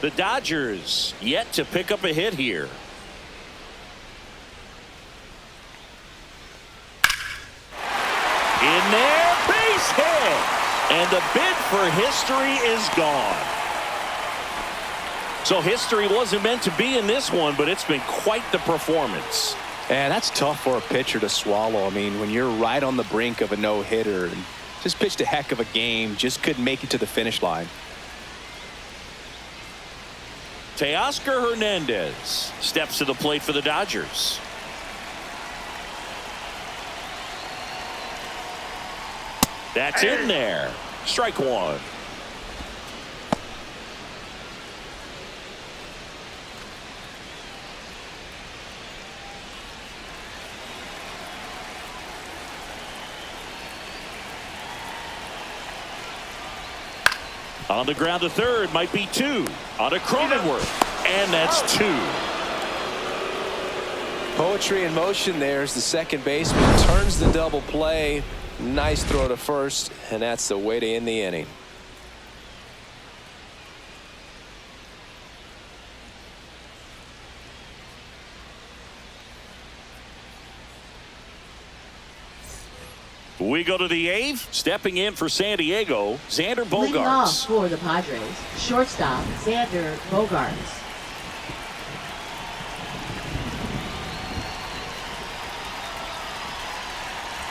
The Dodgers yet to pick up a hit here. In there, base hit. And the bid for history is gone. So history wasn't meant to be in this one, but it's been quite the performance. And that's tough for a pitcher to swallow. I mean, when you're right on the brink of a no-hitter and just pitched a heck of a game, just couldn't make it to the finish line. Teoscar Hernandez steps to the plate for the Dodgers. That's in there. Strike one. On the ground to third, might be two. On to Cronenworth, and that's two. Poetry in motion there as the second baseman turns the double play. Nice throw to first, and that's the way to end the inning. We go to the 8th. Stepping in for San Diego, Xander Leading off Bogaerts. for the Padres, shortstop, Xander Bogaerts.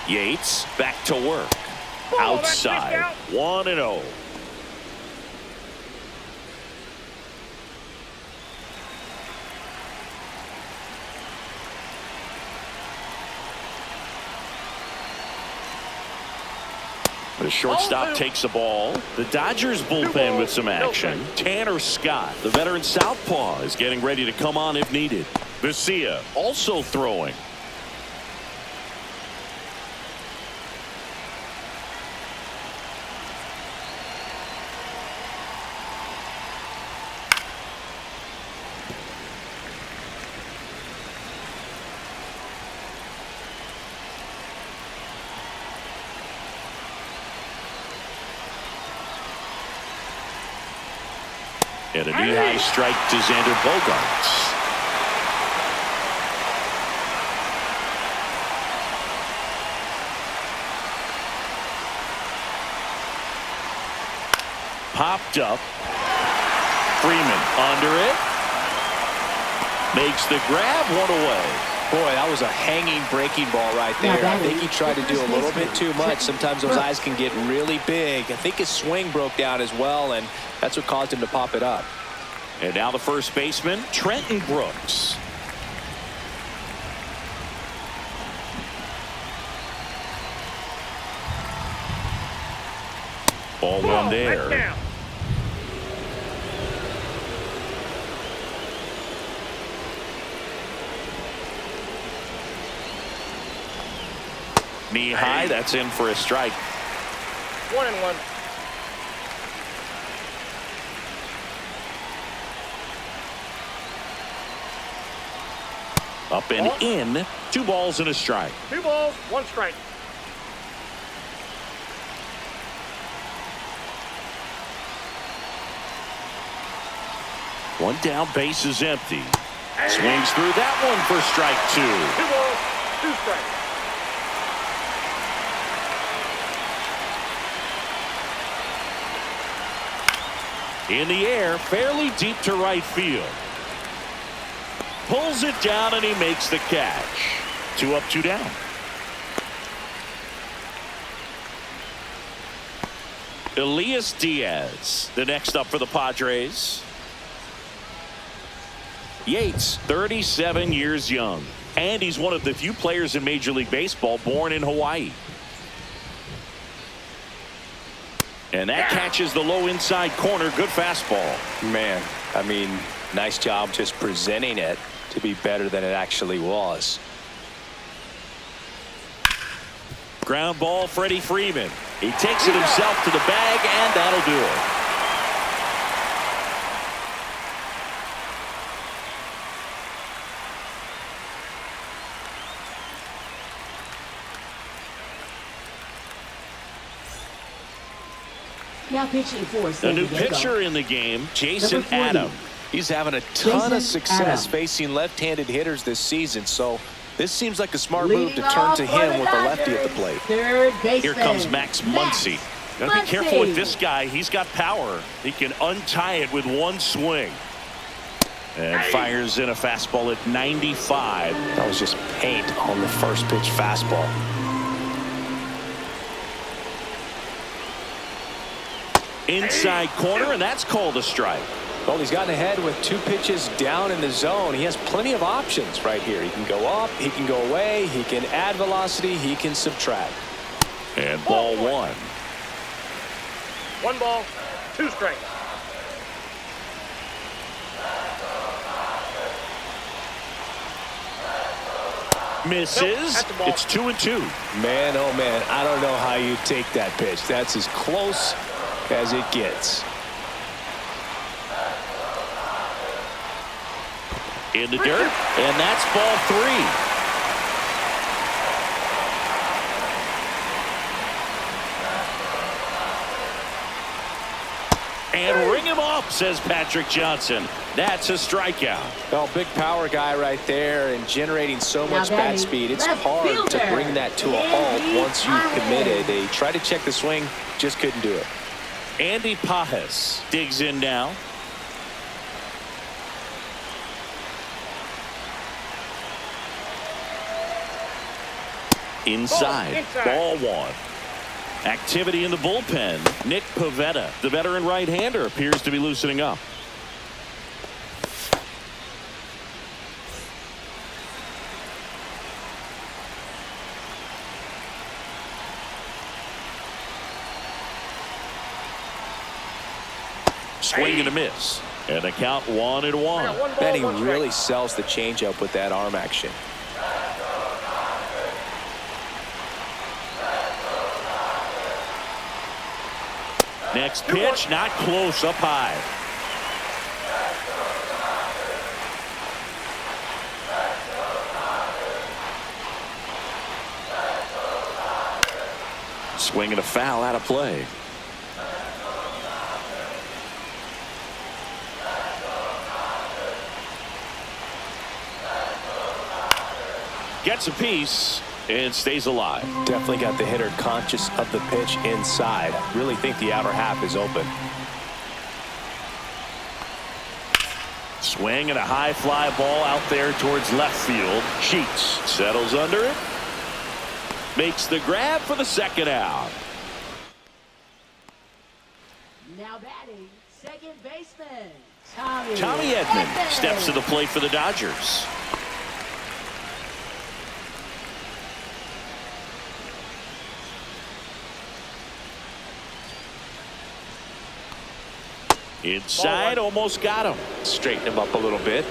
Yates back to work. Outside. 1-0. The shortstop takes the ball. The Dodgers bullpen with some action. Tanner Scott, the veteran southpaw, is getting ready to come on if needed. Vesia also throwing. And a knee-high strike to Xander Bogaerts. Popped up. Freeman under it. Makes the grab, one away. Boy, that was a hanging breaking ball right there. I think he tried to do a little bit too much. Sometimes those eyes can get really big. I think his swing broke down as well, and that's what caused him to pop it up. And now the first baseman, Trenton Brooks. Ball one there. Knee high, that's in for a strike. 1-1. Up and in. 2 balls and a strike. 2 balls, 1 strike. One down, base is empty. Swings through that one for strike 2. 2 balls, 2 strikes. In the air, fairly deep to right field. Pulls it down and he makes the catch. 2 up, 2 down. Elias Diaz, the next up for the Padres. Yates, 37 years young, and he's one of the few players in Major League Baseball born in Hawaii. And that catches the low inside corner. Good fastball. Man, I mean, nice job just presenting it to be better than it actually was. Ground ball, Freddie Freeman. He takes it himself to the bag, and that'll do it. Now pitching for A new pitcher in the game, Jason Adam. He's having a ton of success Adam. facing left-handed hitters this season, so this seems like a smart move to turn to him with a lefty at the plate. Third baseman. Here comes Max Muncy. Gotta be careful with this guy. He's got power. He can untie it with one swing. And fires in a fastball at 95. That was just paint on the first pitch fastball. Inside corner, and that's called a strike. Well, he's gotten ahead with 2 pitches down in the zone. He has plenty of options right here. He can go up, he can go away, he can add velocity, he can subtract. And ball 1. 1 ball, 2 strikes. Misses. Nope, that's a ball. It's 2-2. Man, oh man, I don't know how you take that pitch. That's as close as it gets. In the dirt, and that's ball 3. And ring him up, says Patrick Johnson. That's a strikeout. Well, big power guy right there and generating so much bat batting, speed. It's left hard to fielder, bring that to a halt once you've committed. They tried to check the swing, just couldn't do it. Andy Pajes digs in now. Inside. Ball 1. Activity in the bullpen. Nick Pivetta, the veteran right-hander, appears to be loosening up. Swing and a miss. And the count 1-1. And he really sells the changeup with that arm action. Next pitch, not close, up high. Swing and a foul out of play. Gets a piece and stays alive. Definitely got the hitter conscious of the pitch inside. Really think the outer half is open. Swing and a high fly ball out there towards left field. Sheets settles under it. Makes the grab for the second out. Now batting, second baseman, Tommy Edman steps to the plate for the Dodgers. Inside, almost got him. Straighten him up a little bit.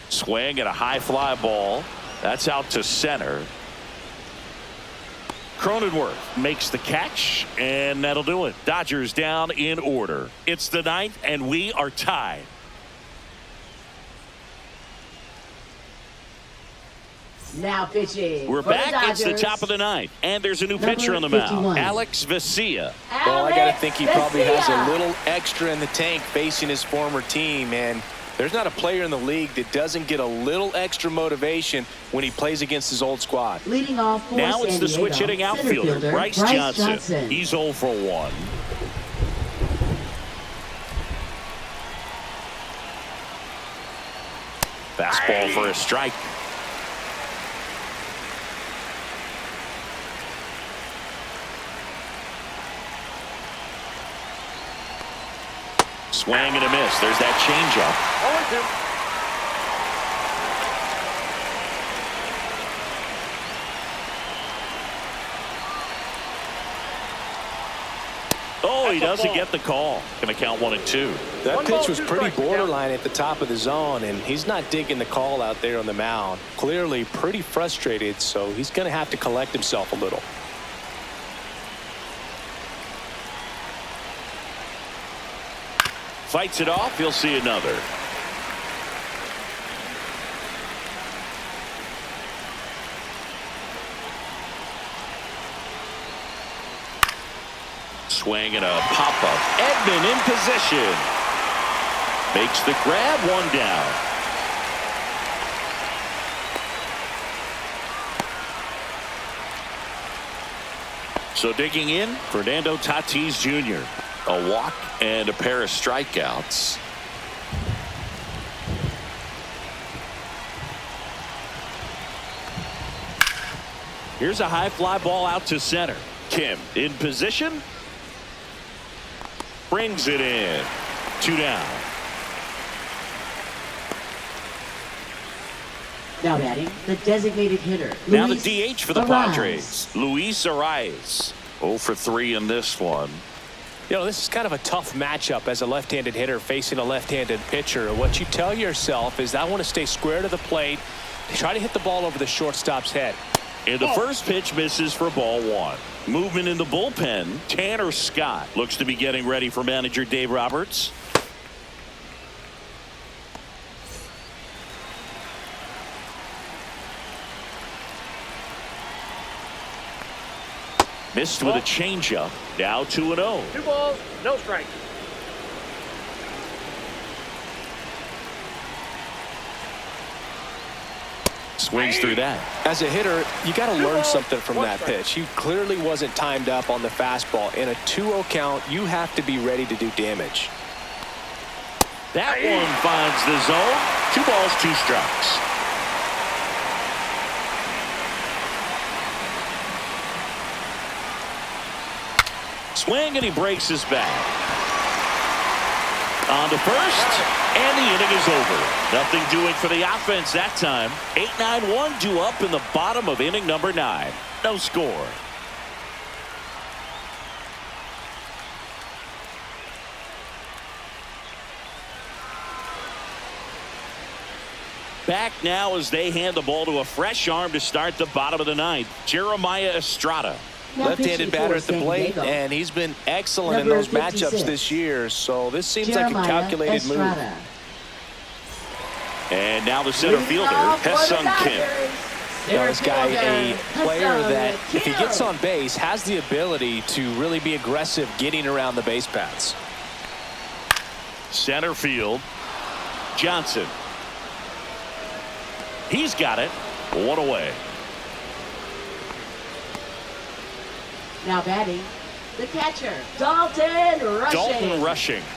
Swing and a high fly ball. That's out to center. Cronenworth makes the catch, and that'll do it. Dodgers down in order. It's the ninth, and we are tied. Now pitching. We're for back. It's the Dodgers. top of the ninth, and there's a new Number pitcher on the 51. mound, Alex Vesia. Well, I got to think he probably has Vesia. a little extra in the tank facing his former team, and there's not a player in the league that doesn't get a little extra motivation when he plays against his old squad. Leading off for Now San it's the Diego, switch hitting center outfielder, fielder, Bryce Johnson. He's 0 for 1. Fastball for a strike. Swing and a miss. There's that changeup. 0-2. Oh, he That's a doesn't ball. get the call. Going to count 1 and 2. That One pitch ball, was two pretty strikes. borderline at the top of the zone, and he's not digging the call out there on the mound. Clearly pretty frustrated, so he's going to have to collect himself a little. Fights it off. He'll see another. Swing and a pop-up. Edman in position. Makes the grab, 1 down. So digging in, Fernando Tatis Jr. A walk and a pair of strikeouts. Here's a high fly ball out to center. Kim in position. Brings it in. 2 down. Now batting, the designated hitter. Now the Luis DH for the Arias. Padres. Luis Arias. 0 for 3 in this one. You know, this is kind of a tough matchup as a left-handed hitter facing a left-handed pitcher. What you tell yourself is I want to stay square to the plate, try to hit the ball over the shortstop's head. And the first pitch misses for ball 1. Movement in the bullpen. Tanner Scott looks to be getting ready for manager Dave Roberts. Missed with a changeup. Now 2-0. 2 balls, no strikes. Swings through that. As a hitter, you got to learn something from that pitch. He clearly wasn't timed up on the fastball. In a 2-0 count, you have to be ready to do damage. That one finds the zone. 2 balls, 2 strikes. Swing and he breaks his back. On to first, and the inning is over. Nothing doing for the offense that time. 8-9-1 due up in the bottom of inning number 9. No score. Back now as they hand the ball to a fresh arm to start the bottom of the 9th. Jeremiah Estrada. Now Left-handed pitching batter for at the San plate, Diego, and he's been excellent in Number those matchups 56. this year. So this seems like a Jeremiah calculated move. Estrada. And now the center Leading fielder, off for the Hesung Kim. Dodgers, Now, this guy, a center player fielder, that if he Hesung gets Kim. on base, has the ability to really be aggressive getting around the base paths. Center field. Johnson. He's got it. 1 away. Now batting, the catcher, Dalton Rushing. Dalton rushing.